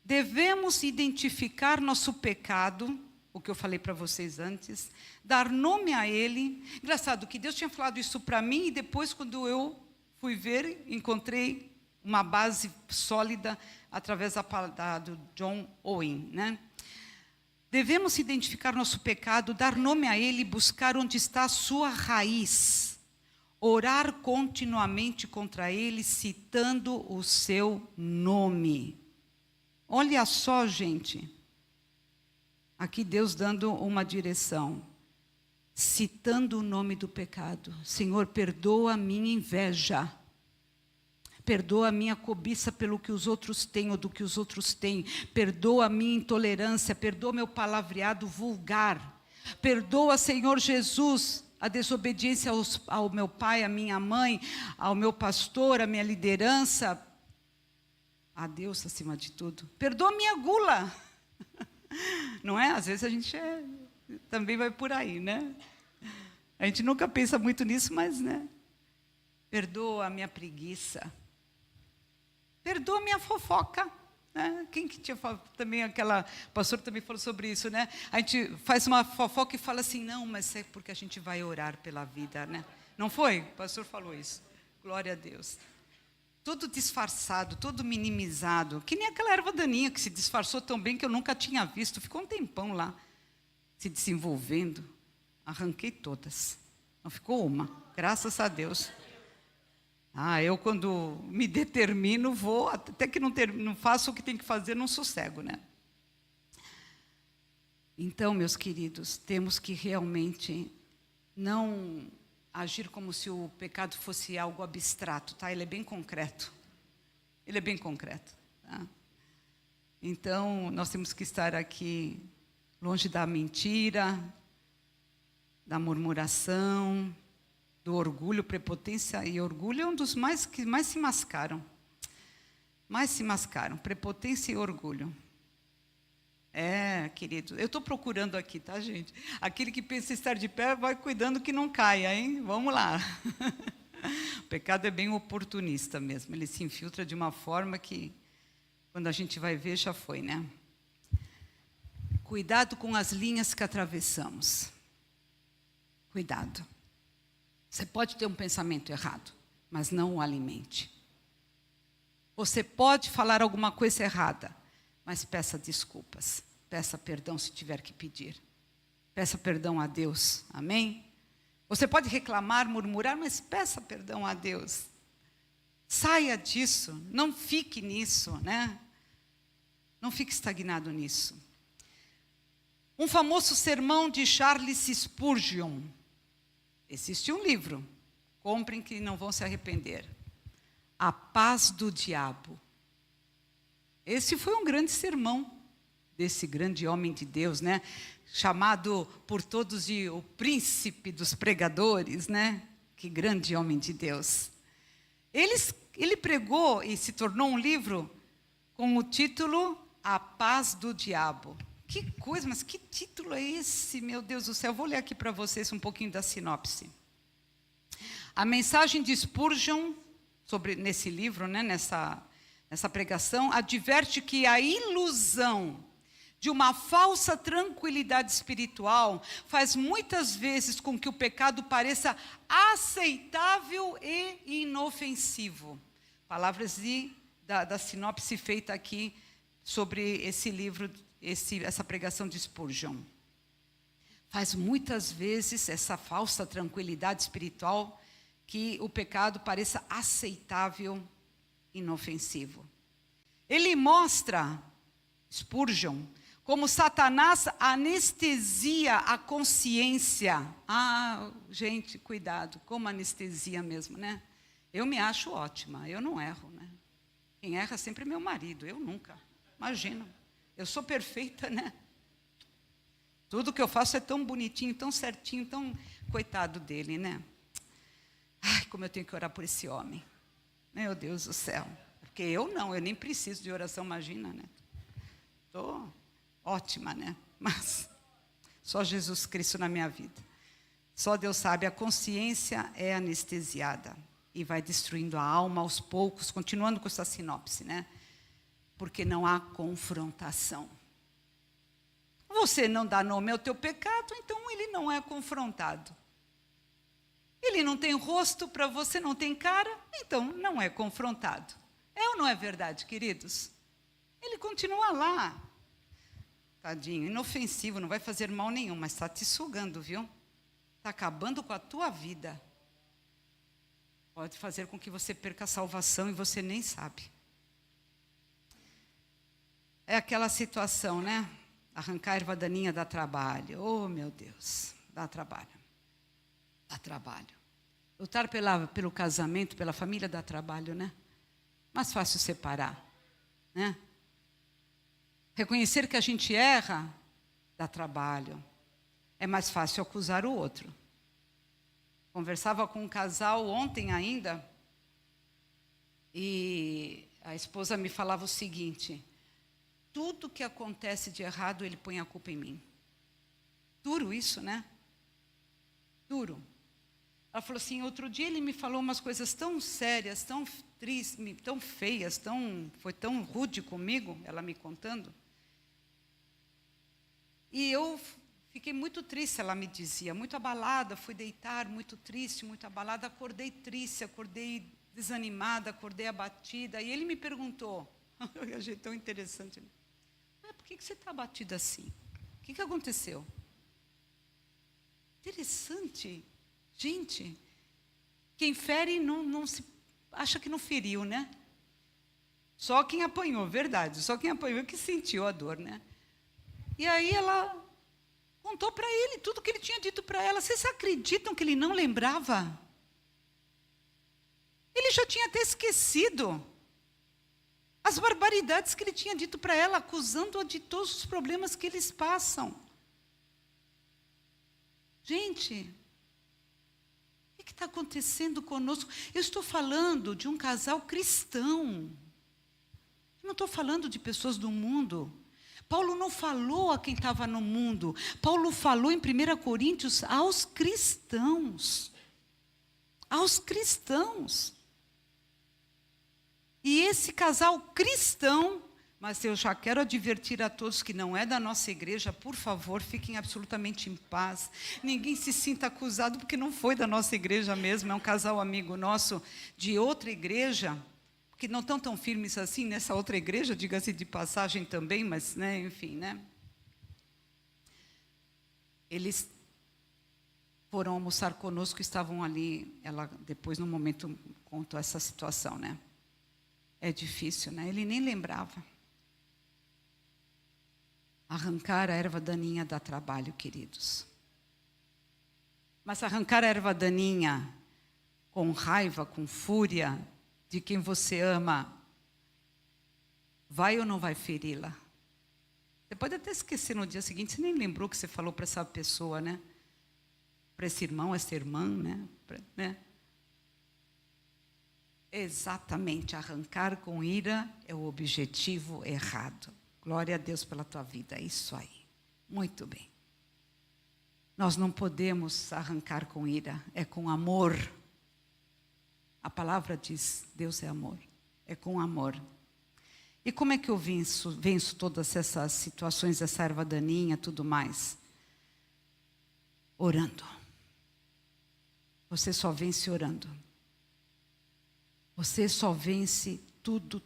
Devemos identificar nosso pecado, o que eu falei para vocês antes, dar nome a ele. Engraçado que Deus tinha falado isso para mim e depois, quando eu fui ver, encontrei uma base sólida através do John Owen, né? Devemos identificar nosso pecado, dar nome a ele, buscar onde está a sua raiz, orar continuamente contra ele, citando o seu nome. Olha só, gente, aqui Deus dando uma direção, citando o nome do pecado. Senhor, perdoa a minha inveja. Perdoa a minha cobiça pelo que os outros têm ou do que os outros têm. Perdoa a minha intolerância. Perdoa meu palavreado vulgar. Perdoa, Senhor Jesus, a desobediência ao meu pai, à minha mãe, ao meu pastor, à minha liderança. A Deus acima de tudo. Perdoa a minha gula. Não é? Às vezes a gente também vai por aí, né? A gente nunca pensa muito nisso, mas, né? Perdoa a minha preguiça. Perdoa a minha fofoca. Né? Quem que tinha também o pastor também falou sobre isso, né? A gente faz uma fofoca e fala assim, não, mas é porque a gente vai orar pela vida, né? Não foi? O pastor falou isso. Glória a Deus. Tudo disfarçado, tudo minimizado. Que nem aquela erva daninha que se disfarçou tão bem que eu nunca tinha visto. Ficou um tempão lá, se desenvolvendo. Arranquei todas. Não ficou uma, graças a Deus. Eu quando me determino, vou, até que não faço o que tem que fazer, não sossego, né? Então, meus queridos, temos que realmente não agir como se o pecado fosse algo abstrato, tá? Ele é bem concreto. Ele é bem concreto, tá? Então, nós temos que estar aqui longe da mentira, da murmuração, do orgulho, prepotência. E orgulho é um dos que mais se mascaram. Mais se mascaram, prepotência e orgulho. Querido, eu estou procurando aqui, tá, gente? Aquele que pensa estar de pé, vai cuidando que não caia, hein? Vamos lá. O pecado é bem oportunista mesmo. Ele se infiltra de uma forma que, quando a gente vai ver, já foi, né? Cuidado com as linhas que atravessamos. Cuidado. Você pode ter um pensamento errado, mas não o alimente. Você pode falar alguma coisa errada, mas peça desculpas. Peça perdão se tiver que pedir. Peça perdão a Deus. Amém? Você pode reclamar, murmurar, mas peça perdão a Deus. Saia disso, não fique nisso, né? Não fique estagnado nisso. Um famoso sermão de Charles Spurgeon. Existe um livro, comprem que não vão se arrepender. A Paz do Diabo. Esse foi um grande sermão desse grande homem de Deus, né? Chamado por todos de o príncipe dos pregadores, né? Que grande homem de Deus. Ele pregou e se tornou um livro com o título A Paz do Diabo. Que coisa, mas que título é esse, meu Deus do céu? Eu vou ler aqui para vocês um pouquinho da sinopse. A mensagem de Spurgeon, nesse livro, né, nessa pregação, adverte que a ilusão de uma falsa tranquilidade espiritual faz muitas vezes com que o pecado pareça aceitável e inofensivo. Palavras da sinopse feita aqui sobre esse livro, essa pregação de Spurgeon. Faz muitas vezes essa falsa tranquilidade espiritual que o pecado pareça aceitável e inofensivo. Ele mostra, Spurgeon, como Satanás anestesia a consciência. Gente, cuidado, como anestesia mesmo, né? Eu me acho ótima, eu não erro, né? Quem erra sempre é meu marido, eu nunca. Imagina, eu sou perfeita, né? Tudo que eu faço é tão bonitinho, tão certinho, tão coitado dele, né? Ai, como eu tenho que orar por esse homem. Meu Deus do céu. Porque eu nem preciso de oração, imagina, né? Estou ótima, né? Mas só Jesus Cristo na minha vida. Só Deus sabe, a consciência é anestesiada e vai destruindo a alma aos poucos, continuando com essa sinopse, né? Porque não há confrontação. Você não dá nome ao teu pecado, então ele não é confrontado. Ele não tem rosto para você, não tem cara, então não é confrontado. É ou não é verdade, queridos? Ele continua lá. Tadinho, inofensivo, não vai fazer mal nenhum, mas está te sugando, viu? Está acabando com a tua vida. Pode fazer com que você perca a salvação e você nem sabe. É aquela situação, né? Arrancar a erva daninha dá trabalho. Oh, meu Deus, dá trabalho. Dá trabalho. Lutar pelo casamento, pela família dá trabalho, né? Mais fácil separar, né? Reconhecer que a gente erra dá trabalho. É mais fácil acusar o outro. Conversava com um casal ontem ainda, e a esposa me falava o seguinte: tudo que acontece de errado, ele põe a culpa em mim. Duro isso, né? Duro. Ela falou assim, outro dia ele me falou umas coisas tão sérias, tão tristes, tão feias, foi tão rude comigo, ela me contando. E eu fiquei muito triste, ela me dizia, muito abalada, fui deitar, muito triste, muito abalada, acordei triste, acordei desanimada, acordei abatida. E ele me perguntou, eu achei tão interessante, por que você está abatida assim? O que aconteceu? Interessante. Gente, quem fere não se acha que não feriu, né? Só quem apanhou, verdade, só quem apanhou que sentiu a dor, né? E aí ela contou para ele tudo que ele tinha dito para ela. Vocês acreditam que ele não lembrava? Ele já tinha até esquecido as barbaridades que ele tinha dito para ela, acusando-a de todos os problemas que eles passam. Gente, o que está acontecendo conosco? Eu estou falando de um casal cristão. Eu não estou falando de pessoas do mundo. Paulo não falou a quem estava no mundo. Paulo falou em 1 Coríntios aos cristãos. Aos cristãos. E esse casal cristão, mas eu já quero advertir a todos que não é da nossa igreja, por favor, fiquem absolutamente em paz. Ninguém se sinta acusado, porque não foi da nossa igreja mesmo, é um casal amigo nosso de outra igreja, que não estão tão firmes assim nessa outra igreja, diga-se de passagem também, mas, né, enfim, né? Eles foram almoçar conosco, estavam ali. Ela depois, no momento, contou essa situação, né? É difícil, né? Ele nem lembrava. Arrancar a erva daninha dá trabalho, queridos. Mas arrancar a erva daninha com raiva, com fúria de quem você ama, vai ou não vai feri-la? Você pode até esquecer no dia seguinte, você nem lembrou que você falou para essa pessoa, né? Para esse irmão, essa irmã, né? Exatamente, arrancar com ira é o objetivo errado. Glória a Deus pela tua vida, é isso aí. Muito bem. Nós não podemos arrancar com ira, é com amor. A palavra diz, Deus é amor, é com amor. E como é que eu venço todas essas situações, essa erva daninha, tudo mais? Orando. Você só vence orando. Você só vence tudo,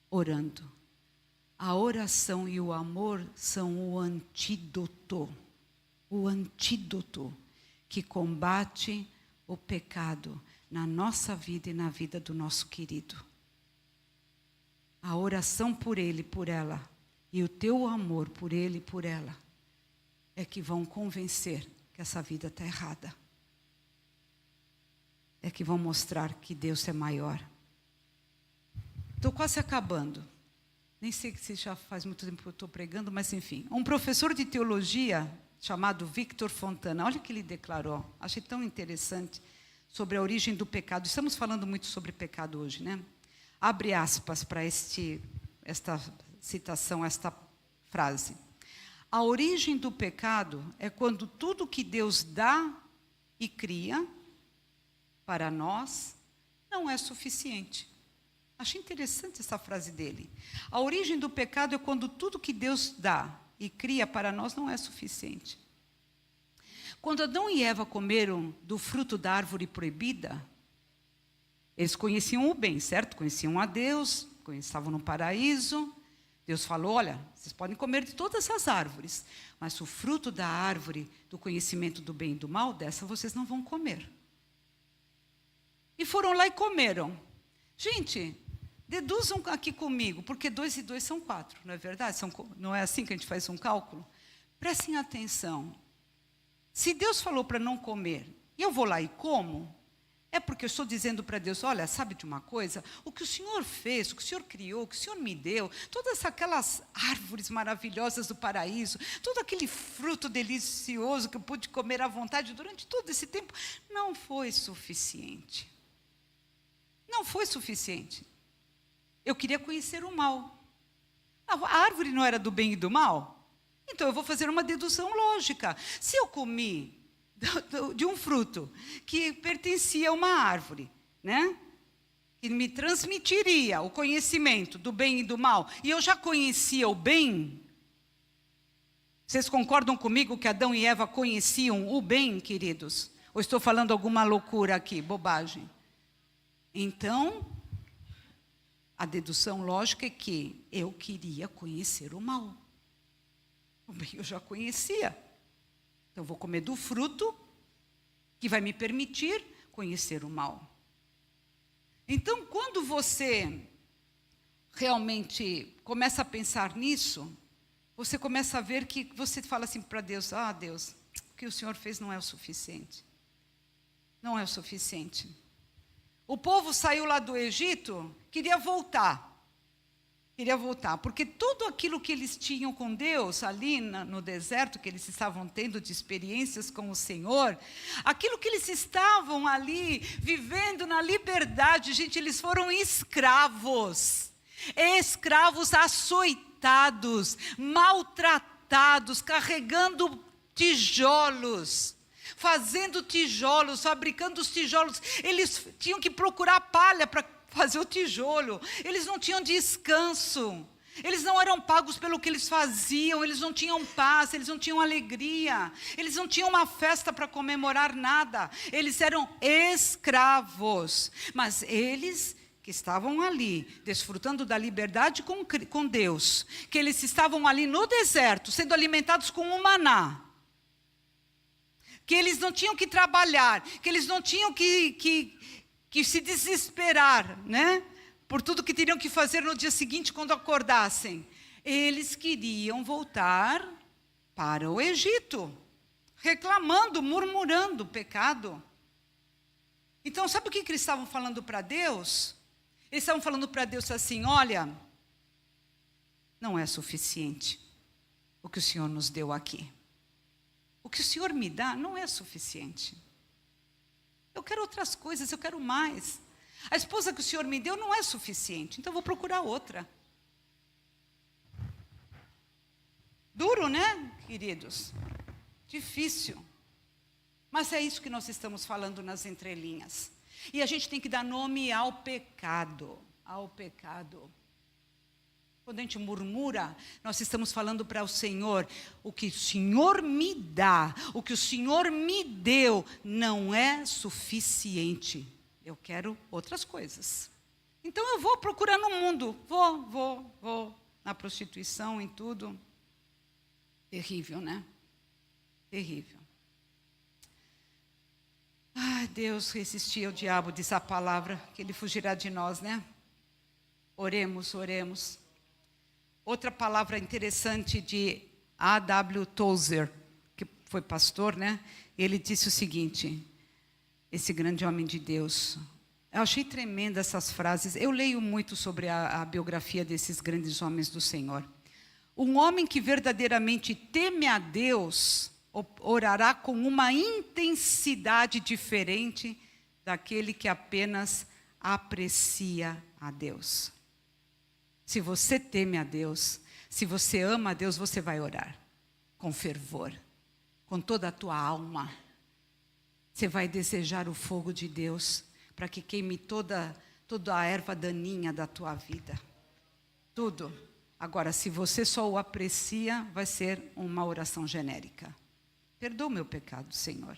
orando. A oração e o amor são o antídoto que combate o pecado na nossa vida e na vida do nosso querido. A oração por ele, por ela, e o teu amor por ele e por ela, é que vão convencer que essa vida está errada. É que vão mostrar que Deus é maior. Estou quase acabando. Nem sei se já faz muito tempo que eu estou pregando, mas enfim. Um professor de teologia chamado Victor Fontana, olha o que ele declarou. Achei tão interessante sobre a origem do pecado. Estamos falando muito sobre pecado hoje, né? Abre aspas para esta citação, esta frase. A origem do pecado é quando tudo que Deus dá e cria para nós não é suficiente. Achei interessante essa frase dele. A origem do pecado é quando tudo que Deus dá e cria para nós não é suficiente. Quando Adão e Eva comeram do fruto da árvore proibida, eles conheciam o bem, certo? Conheciam a Deus, estavam no paraíso. Deus falou, olha, vocês podem comer de todas as árvores, mas o fruto da árvore do conhecimento do bem e do mal, dessa vocês não vão comer. E foram lá e comeram. Gente, deduzam aqui comigo, porque 2 e 2 são 4, não é verdade? Não é assim que a gente faz um cálculo? Prestem atenção. Se Deus falou para não comer, e eu vou lá e como, é porque eu estou dizendo para Deus, olha, sabe de uma coisa? O que o Senhor fez, o que o Senhor criou, o que o Senhor me deu, todas aquelas árvores maravilhosas do paraíso, todo aquele fruto delicioso que eu pude comer à vontade durante todo esse tempo, não foi suficiente. Não foi suficiente. Eu queria conhecer o mal. A árvore não era do bem e do mal? Então eu vou fazer uma dedução lógica. Se eu comi de um fruto que pertencia a uma árvore, né? Que me transmitiria o conhecimento do bem e do mal, e eu já conhecia o bem, vocês concordam comigo que Adão e Eva conheciam o bem, queridos? Ou estou falando alguma loucura aqui, bobagem? Então, a dedução lógica é que eu queria conhecer o mal. O bem eu já conhecia. Então, eu vou comer do fruto que vai me permitir conhecer o mal. Então, quando você realmente começa a pensar nisso, você começa a ver que você fala assim para Deus, Deus, o que o Senhor fez não é o suficiente. Não é o suficiente. O povo saiu lá do Egito, queria voltar, porque tudo aquilo que eles tinham com Deus, ali no deserto, que eles estavam tendo de experiências com o Senhor, aquilo que eles estavam ali, vivendo na liberdade, gente, eles foram escravos açoitados, maltratados, carregando tijolos, fazendo tijolos, fabricando os tijolos. Eles tinham que procurar palha para fazer o tijolo. Eles não tinham descanso. Eles não eram pagos pelo que eles faziam. Eles não tinham paz, eles não tinham alegria. Eles não tinham uma festa para comemorar nada. Eles eram escravos. Mas eles que estavam ali, desfrutando da liberdade com Deus, que eles estavam ali no deserto, sendo alimentados com o maná, que eles não tinham que trabalhar, que eles não tinham que se desesperar, né? Por tudo que teriam que fazer no dia seguinte quando acordassem. Eles queriam voltar para o Egito, reclamando, murmurando o pecado. Então, sabe o que eles estavam falando para Deus? Eles estavam falando para Deus assim: olha, não é suficiente o que o Senhor nos deu aqui. O que o Senhor me dá não é suficiente. Eu quero outras coisas, eu quero mais. A esposa que o Senhor me deu não é suficiente, então eu vou procurar outra. Duro, né, queridos? Difícil. Mas é isso que nós estamos falando nas entrelinhas. E a gente tem que dar nome ao pecado. Ao pecado. Quando a gente murmura, nós estamos falando para o Senhor: o que o Senhor me dá, o que o Senhor me deu, não é suficiente. Eu quero outras coisas. Então eu vou procurar no mundo. Vou na prostituição, em tudo. Terrível, né? Terrível. Ai, Deus, resistir ao diabo, diz a palavra, que ele fugirá de nós, né? Oremos, oremos. Outra palavra interessante de A.W. Tozer, que foi pastor, né? Ele disse o seguinte, esse grande homem de Deus. Eu achei tremenda essas frases. Eu leio muito sobre a biografia desses grandes homens do Senhor. Um homem que verdadeiramente teme a Deus orará com uma intensidade diferente daquele que apenas aprecia a Deus. Se você teme a Deus, se você ama a Deus, você vai orar com fervor, com toda a tua alma. Você vai desejar o fogo de Deus para que queime toda a erva daninha da tua vida. Tudo. Agora, se você só o aprecia, vai ser uma oração genérica. Perdoa o meu pecado, Senhor.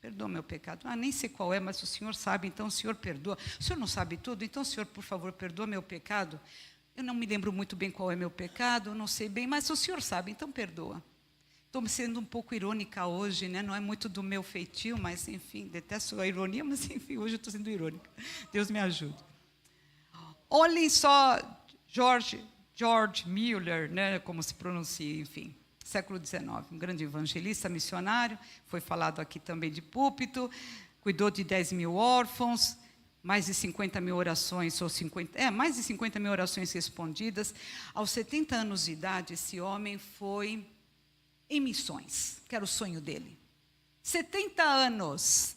Perdoa o meu pecado. Nem sei qual é, mas o Senhor sabe, então o Senhor perdoa. O Senhor não sabe tudo, então o Senhor, por favor, perdoa meu pecado. Eu não me lembro muito bem qual é meu pecado, não sei bem, mas o Senhor sabe, então perdoa. Estou sendo um pouco irônica hoje, né? Não é muito do meu feitio, mas enfim, detesto a ironia, mas enfim, hoje eu estou sendo irônica. Deus me ajude. Olhem só George Mueller, né? Como se pronuncia, enfim. Século XIX, um grande evangelista, missionário, foi falado aqui também de púlpito, cuidou de 10 mil órfãos, mais de 50 mil orações, mais de 50 mil orações respondidas. Aos 70 anos de idade, esse homem foi em missões, que era o sonho dele. 70 anos.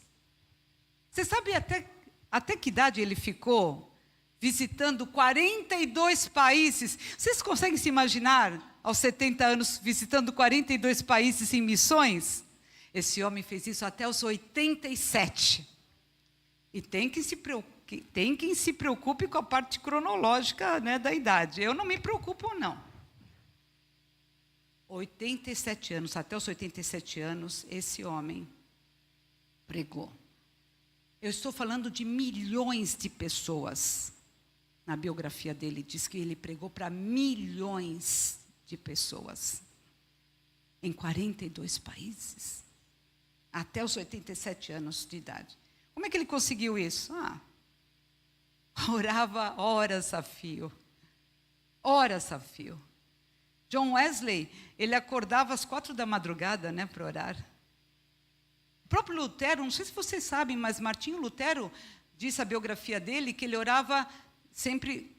Você sabe até que idade ele ficou visitando 42 países? Vocês conseguem se imaginar, aos 70 anos, visitando 42 países em missões? Esse homem fez isso até os 87. E tem quem se preocupe com a parte cronológica, né, da idade. Eu não me preocupo, não. 87 anos, até os 87 anos, esse homem pregou. Eu estou falando de milhões de pessoas. Na biografia dele, diz que ele pregou para milhões de pessoas. Em 42 países. Até os 87 anos de idade. Como é que ele conseguiu isso? Orava horas a fio. Horas a fio. John Wesley, ele acordava às 4 da madrugada, né, para orar. O próprio Lutero, não sei se vocês sabem, mas Martinho Lutero, diz a biografia dele, que ele orava sempre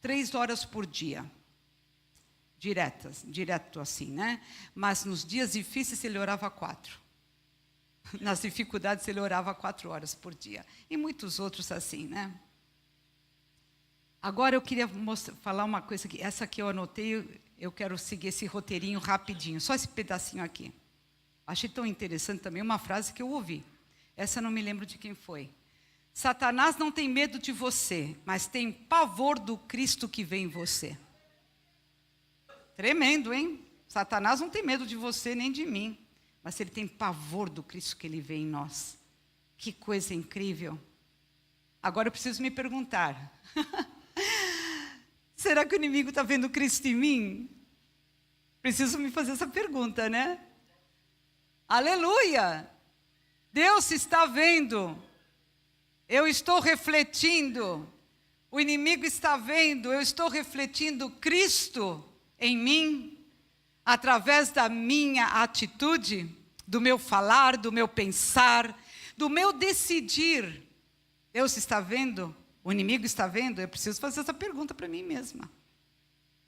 3 horas por dia. Direto assim, né? Mas nos dias difíceis ele orava 4. Nas dificuldades ele orava 4 horas por dia. E muitos outros assim, né? Agora eu queria falar uma coisa aqui. Essa aqui eu anotei, eu quero seguir esse roteirinho rapidinho. Só esse pedacinho aqui. Achei tão interessante também uma frase que eu ouvi. Essa eu não me lembro de quem foi. Satanás não tem medo de você, mas tem pavor do Cristo que vem em você. Tremendo, hein? Satanás não tem medo de você nem de mim, mas ele tem pavor do Cristo que ele vê em nós. Que coisa incrível. Agora eu preciso me perguntar. Será que o inimigo está vendo Cristo em mim? Preciso me fazer essa pergunta, né? Aleluia! Deus está vendo. Eu estou refletindo. O inimigo está vendo. Eu estou refletindo Cristo em mim, através da minha atitude, do meu falar, do meu pensar, do meu decidir. Deus está vendo? O inimigo está vendo? Eu preciso fazer essa pergunta para mim mesma.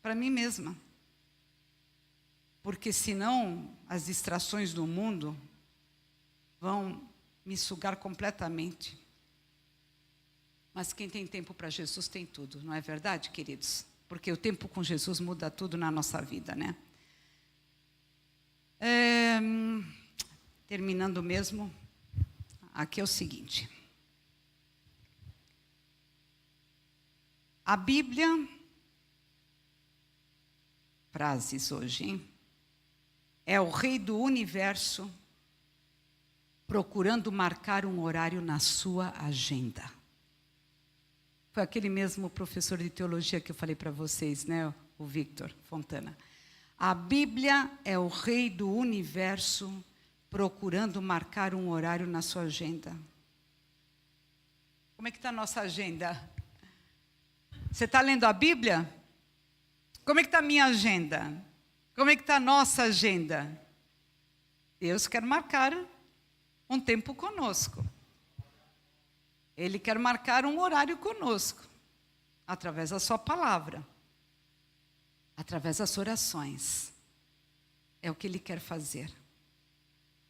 Para mim mesma. Porque senão as distrações do mundo vão me sugar completamente. Mas quem tem tempo para Jesus tem tudo, não é verdade, queridos? Porque o tempo com Jesus muda tudo na nossa vida, né? Terminando mesmo, aqui é o seguinte. A Bíblia, frases hoje, hein? É o rei do universo procurando marcar um horário na sua agenda. Foi aquele mesmo professor de teologia que eu falei para vocês, né? O Victor Fontana. A Bíblia é o rei do universo procurando marcar um horário na sua agenda. Como é que está a nossa agenda? Você está lendo a Bíblia? Como é que está a minha agenda? Como é que está a nossa agenda? Deus quer marcar um tempo conosco. Ele quer marcar um horário conosco, através da sua palavra, através das orações. É o que Ele quer fazer.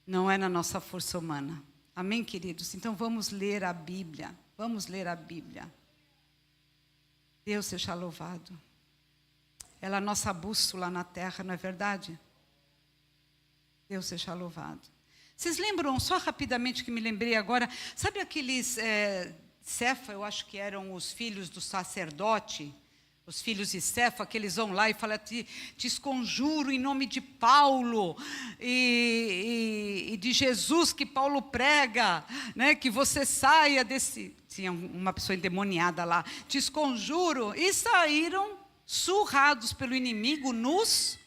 Não é na nossa força humana. Amém, queridos? Então vamos ler a Bíblia. Vamos ler a Bíblia. Deus seja louvado. Ela é a nossa bússola na terra, não é verdade? Deus seja louvado. Vocês lembram, só rapidamente que me lembrei agora, sabe aqueles Cefa, eu acho que eram os filhos do sacerdote, os filhos de Cefa, que eles vão lá e falam, te esconjuro em nome de Paulo e de Jesus que Paulo prega, né, que você saia desse... Tinha uma pessoa endemoniada lá, te esconjuro, e saíram surrados pelo inimigo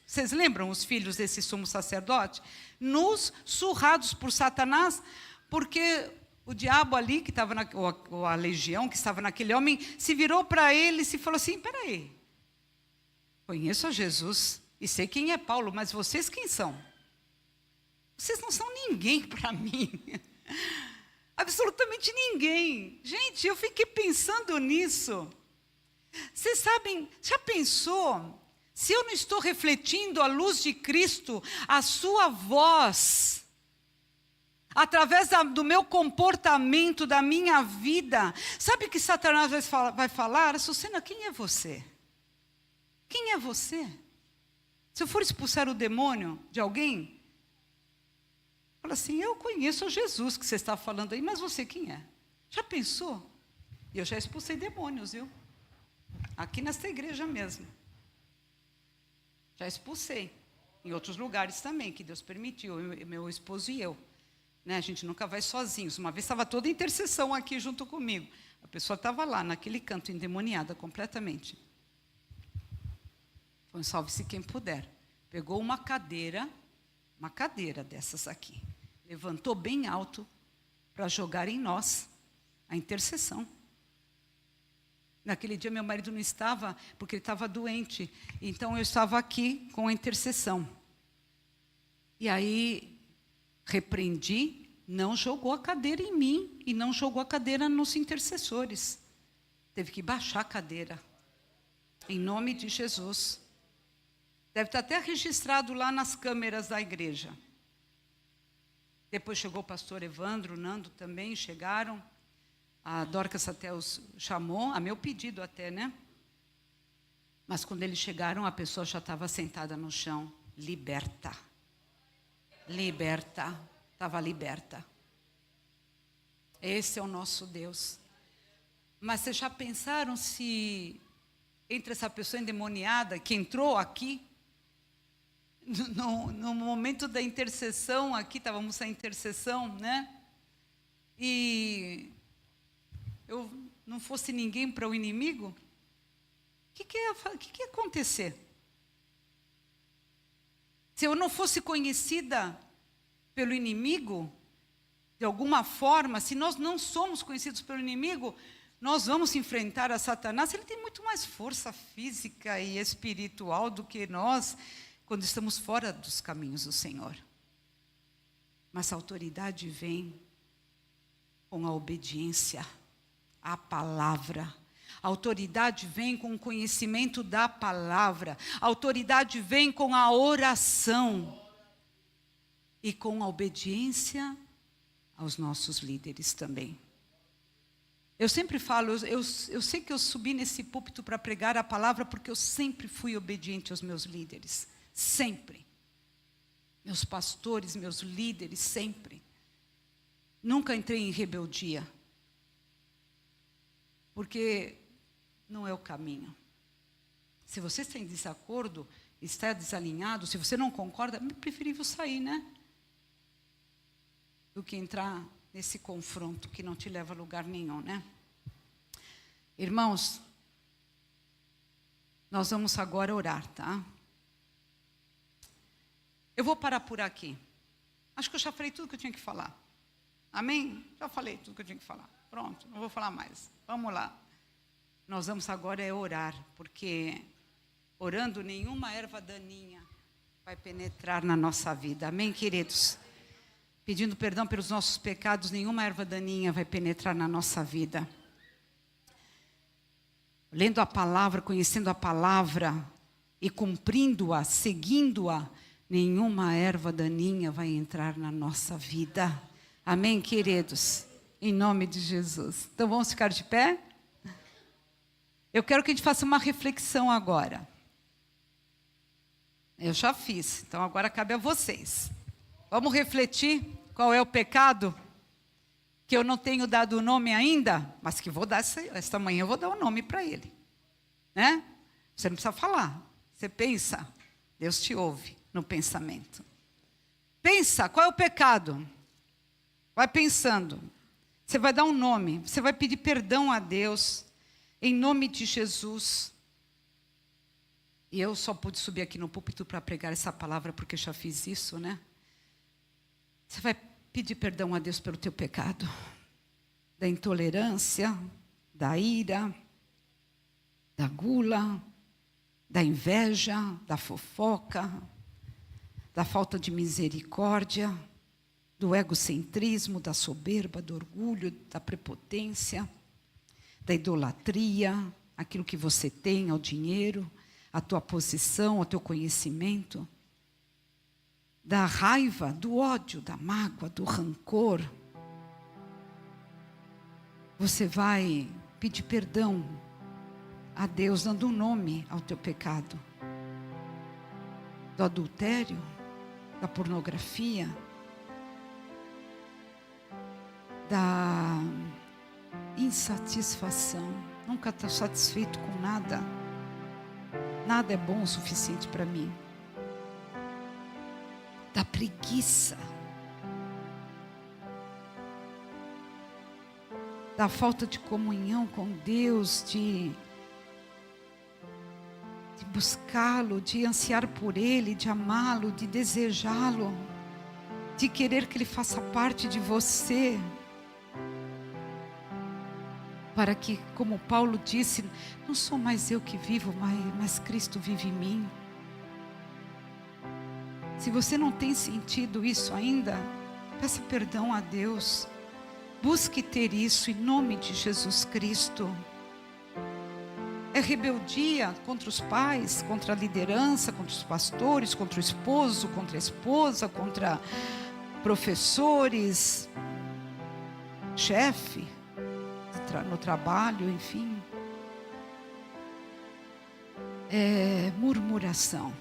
vocês lembram os filhos desse sumo sacerdote? Surrados por Satanás, porque o diabo ali, que estava ou a legião que estava naquele homem, se virou para ele e falou assim, peraí, conheço a Jesus e sei quem é Paulo, mas vocês quem são? Vocês não são ninguém para mim. Absolutamente ninguém. Gente, eu fiquei pensando nisso. Vocês sabem, já pensou? Se eu não estou refletindo a luz de Cristo, a sua voz, através do meu comportamento, da minha vida, sabe o que Satanás vai falar? Sucena, quem é você? Quem é você? Se eu for expulsar o demônio de alguém, fala assim, eu conheço Jesus que você está falando aí, mas você quem é? Já pensou? Eu já expulsei demônios, viu? Aqui nesta igreja mesmo. Já expulsei. Em outros lugares também, que Deus permitiu, meu esposo e eu. Né? A gente nunca vai sozinhos. Uma vez estava toda a intercessão aqui junto comigo. A pessoa estava lá, naquele canto, endemoniada completamente. Foi um salve-se quem puder. Pegou uma cadeira dessas aqui. Levantou bem alto para jogar em nós a intercessão. Naquele dia meu marido não estava, porque ele estava doente. Então eu estava aqui com a intercessão. E aí repreendi, não jogou a cadeira em mim e não jogou a cadeira nos intercessores. Teve que baixar a cadeira. Em nome de Jesus. Deve estar até registrado lá nas câmeras da igreja. Depois chegou o pastor Evandro, o Nando também chegaram. A Dorcas até os chamou, a meu pedido até, né? Mas quando eles chegaram, a pessoa já estava sentada no chão, liberta. Liberta, estava liberta. Esse é o nosso Deus. Mas vocês já pensaram se entre essa pessoa endemoniada que entrou aqui, no momento da intercessão, aqui estávamos na intercessão, né? E eu não fosse ninguém para o inimigo, o que ia acontecer? Se eu não fosse conhecida pelo inimigo, de alguma forma, se nós não somos conhecidos pelo inimigo, nós vamos enfrentar a Satanás. Ele tem muito mais força física e espiritual do que nós, quando estamos fora dos caminhos do Senhor. Mas a autoridade vem com a obediência à palavra. A autoridade vem com o conhecimento da palavra. A autoridade vem com a oração. E com a obediência aos nossos líderes também. Eu sempre falo, eu sei que eu subi nesse púlpito para pregar a palavra porque eu sempre fui obediente aos meus líderes. Sempre. Meus pastores, meus líderes, sempre. Nunca entrei em rebeldia. Porque não é o caminho. Se você está em desacordo, está desalinhado, se você não concorda, é preferível sair, né? Do que entrar nesse confronto que não te leva a lugar nenhum, né? Irmãos, nós vamos agora orar, tá? Eu vou parar por aqui. Acho que eu já falei tudo que eu tinha que falar. Amém? Já falei tudo que eu tinha que falar. Pronto, não vou falar mais. Vamos lá. Nós vamos agora orar, porque orando nenhuma erva daninha vai penetrar na nossa vida. Amém, queridos? Pedindo perdão pelos nossos pecados, nenhuma erva daninha vai penetrar na nossa vida. Lendo a palavra, conhecendo a palavra e cumprindo-a, seguindo-a, nenhuma erva daninha vai entrar na nossa vida. Amém, queridos? Em nome de Jesus. Então vamos ficar de pé? Eu quero que a gente faça uma reflexão agora. Eu já fiz, então agora cabe a vocês. Vamos refletir qual é o pecado que eu não tenho dado o nome ainda, mas que vou dar esta manhã, eu vou dar o nome para ele. Né? Você não precisa falar. Você pensa, Deus te ouve no pensamento. Pensa, qual é o pecado? Vai pensando. Você vai dar um nome, você vai pedir perdão a Deus, em nome de Jesus. E eu só pude subir aqui no púlpito para pregar essa palavra, porque já fiz isso, né? Você vai pedir perdão a Deus pelo teu pecado, da intolerância, da ira, da gula, da inveja, da fofoca, da falta de misericórdia, do egocentrismo, da soberba, do orgulho, da prepotência, da idolatria, aquilo que você tem, ao dinheiro, a tua posição, o teu conhecimento, da raiva, do ódio, da mágoa, do rancor. Você vai pedir perdão a Deus, dando um nome ao teu pecado. Do adultério, da pornografia, da insatisfação. Nunca está satisfeito com nada. Nada é bom o suficiente para mim. Da preguiça, da falta de comunhão com Deus, de buscá-lo, de ansiar por Ele, de amá-lo, de desejá-lo, de querer que Ele faça parte de você, para que, como Paulo disse, não sou mais eu que vivo, mas Cristo vive em mim. Se você não tem sentido isso ainda, peça perdão a Deus. Busque ter isso em nome de Jesus Cristo. É rebeldia contra os pais, contra a liderança, contra os pastores, contra o esposo, contra a esposa, contra professores, chefe, no trabalho, enfim. É murmuração.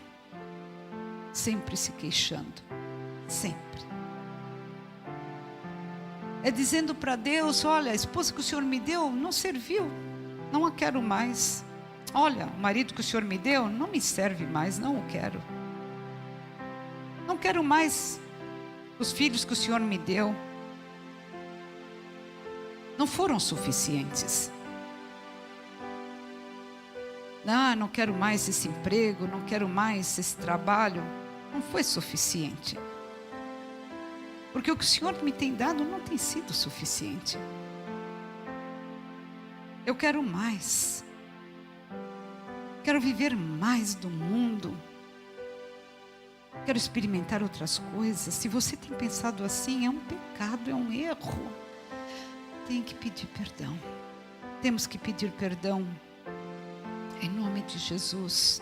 Sempre se queixando, sempre. É dizendo para Deus: olha, a esposa que o Senhor me deu não serviu, não a quero mais. Olha, o marido que o Senhor me deu não me serve mais, não o quero. Não quero mais os filhos que o Senhor me deu. Não foram suficientes. Não quero mais esse emprego, não quero mais esse trabalho. Não foi suficiente. Porque o que o Senhor me tem dado não tem sido suficiente. Eu quero mais. Quero viver mais do mundo. Quero experimentar outras coisas. Se você tem pensado assim, é um pecado, é um erro. Tem que pedir perdão. Temos que pedir perdão. Em nome de Jesus.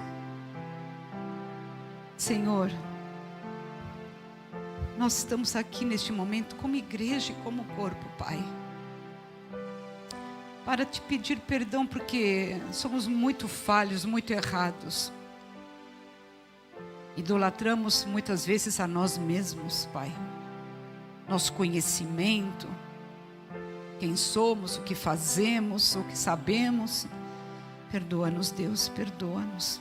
Senhor, nós estamos aqui neste momento como igreja e como corpo, Pai, para te pedir perdão porque somos muito falhos, muito errados. Idolatramos muitas vezes a nós mesmos, Pai. Nosso conhecimento, quem somos, o que fazemos, o que sabemos. Perdoa-nos, Deus, perdoa-nos.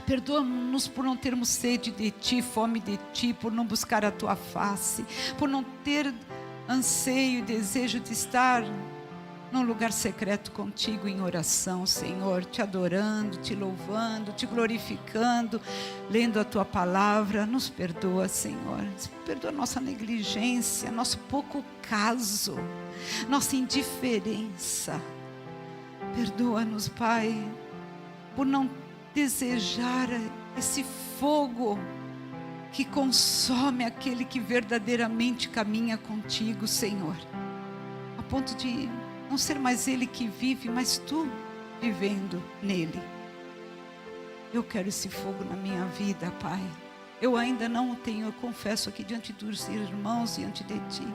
Perdoa-nos por não termos sede de Ti, fome de Ti, por não buscar a Tua face, por não ter anseio e desejo de estar num lugar secreto contigo em oração, Senhor, te adorando, te louvando, te glorificando, lendo a Tua palavra. Nos perdoa, Senhor, perdoa nossa negligência, nosso pouco caso, nossa indiferença. Perdoa-nos, Pai, por não desejar esse fogo que consome aquele que verdadeiramente caminha contigo, Senhor, a ponto de não ser mais ele que vive, mas Tu vivendo nele. Eu quero esse fogo na minha vida, Pai. Eu ainda não o tenho, eu confesso aqui diante dos irmãos, diante de Ti.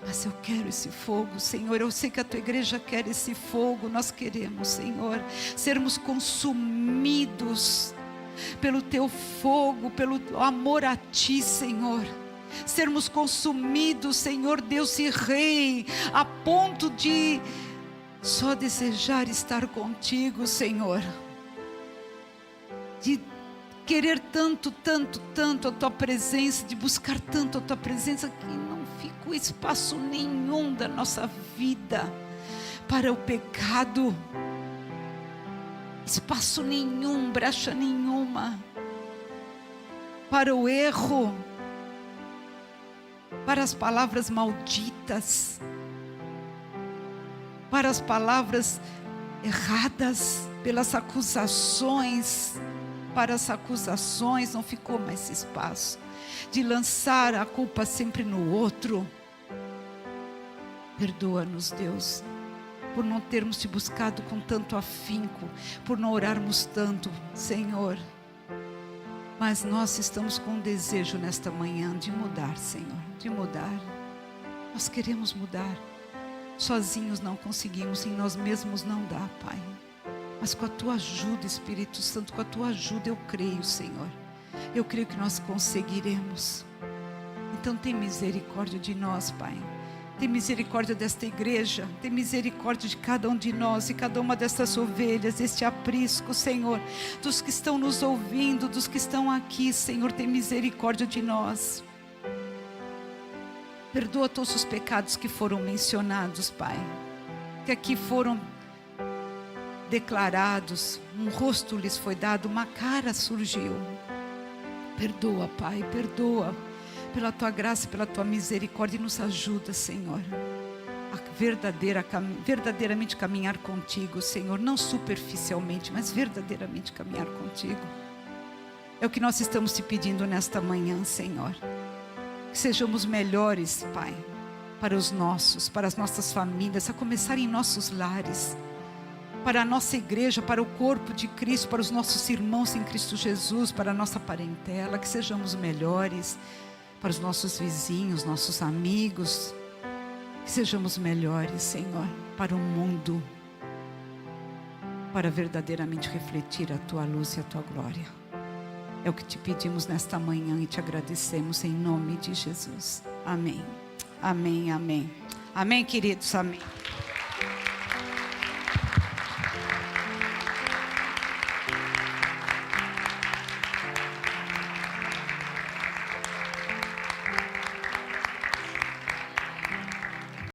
Mas eu quero esse fogo, Senhor. Eu sei que a Tua igreja quer esse fogo. Nós queremos, Senhor, sermos consumidos pelo Teu fogo, pelo amor a Ti, Senhor. Sermos consumidos, Senhor Deus e Rei, a ponto de só desejar estar contigo, Senhor. De querer tanto, tanto, tanto a Tua presença, de buscar tanto a Tua presença, que não ficou espaço nenhum da nossa vida para o pecado, espaço nenhum, brecha nenhuma para o erro, para as palavras malditas, para as palavras erradas, pelas acusações. Para as acusações não ficou mais espaço, de lançar a culpa sempre no outro. Perdoa-nos, Deus, por não termos Te buscado com tanto afinco, por não orarmos tanto, Senhor. Mas nós estamos com um desejo nesta manhã de mudar, Senhor, de mudar. Nós queremos mudar. Sozinhos não conseguimos, em nós mesmos não dá, Pai. Mas com a Tua ajuda, Espírito Santo, com a Tua ajuda eu creio, Senhor. Eu creio que nós conseguiremos. Então tem misericórdia de nós, Pai. Tem misericórdia desta igreja. Tem misericórdia de cada um de nós e cada uma dessas ovelhas, deste aprisco, Senhor. Dos que estão nos ouvindo, dos que estão aqui, Senhor, tem misericórdia de nós. Perdoa todos os pecados que foram mencionados, Pai. Que aqui foram declarados, um rosto lhes foi dado, uma cara surgiu. Perdoa, Pai, perdoa, pela Tua graça, pela Tua misericórdia, e nos ajuda, Senhor, a verdadeiramente caminhar contigo, Senhor, não superficialmente, mas verdadeiramente caminhar contigo. É o que nós estamos Te pedindo nesta manhã, Senhor, que sejamos melhores, Pai, para os nossos, para as nossas famílias, a começar em nossos lares, para a nossa igreja, para o corpo de Cristo, para os nossos irmãos em Cristo Jesus, para a nossa parentela, que sejamos melhores, para os nossos vizinhos, nossos amigos, que sejamos melhores, Senhor, para o mundo, para verdadeiramente refletir a Tua luz e a Tua glória. É o que Te pedimos nesta manhã e Te agradecemos em nome de Jesus. Amém, amém, amém. Amém, queridos, amém.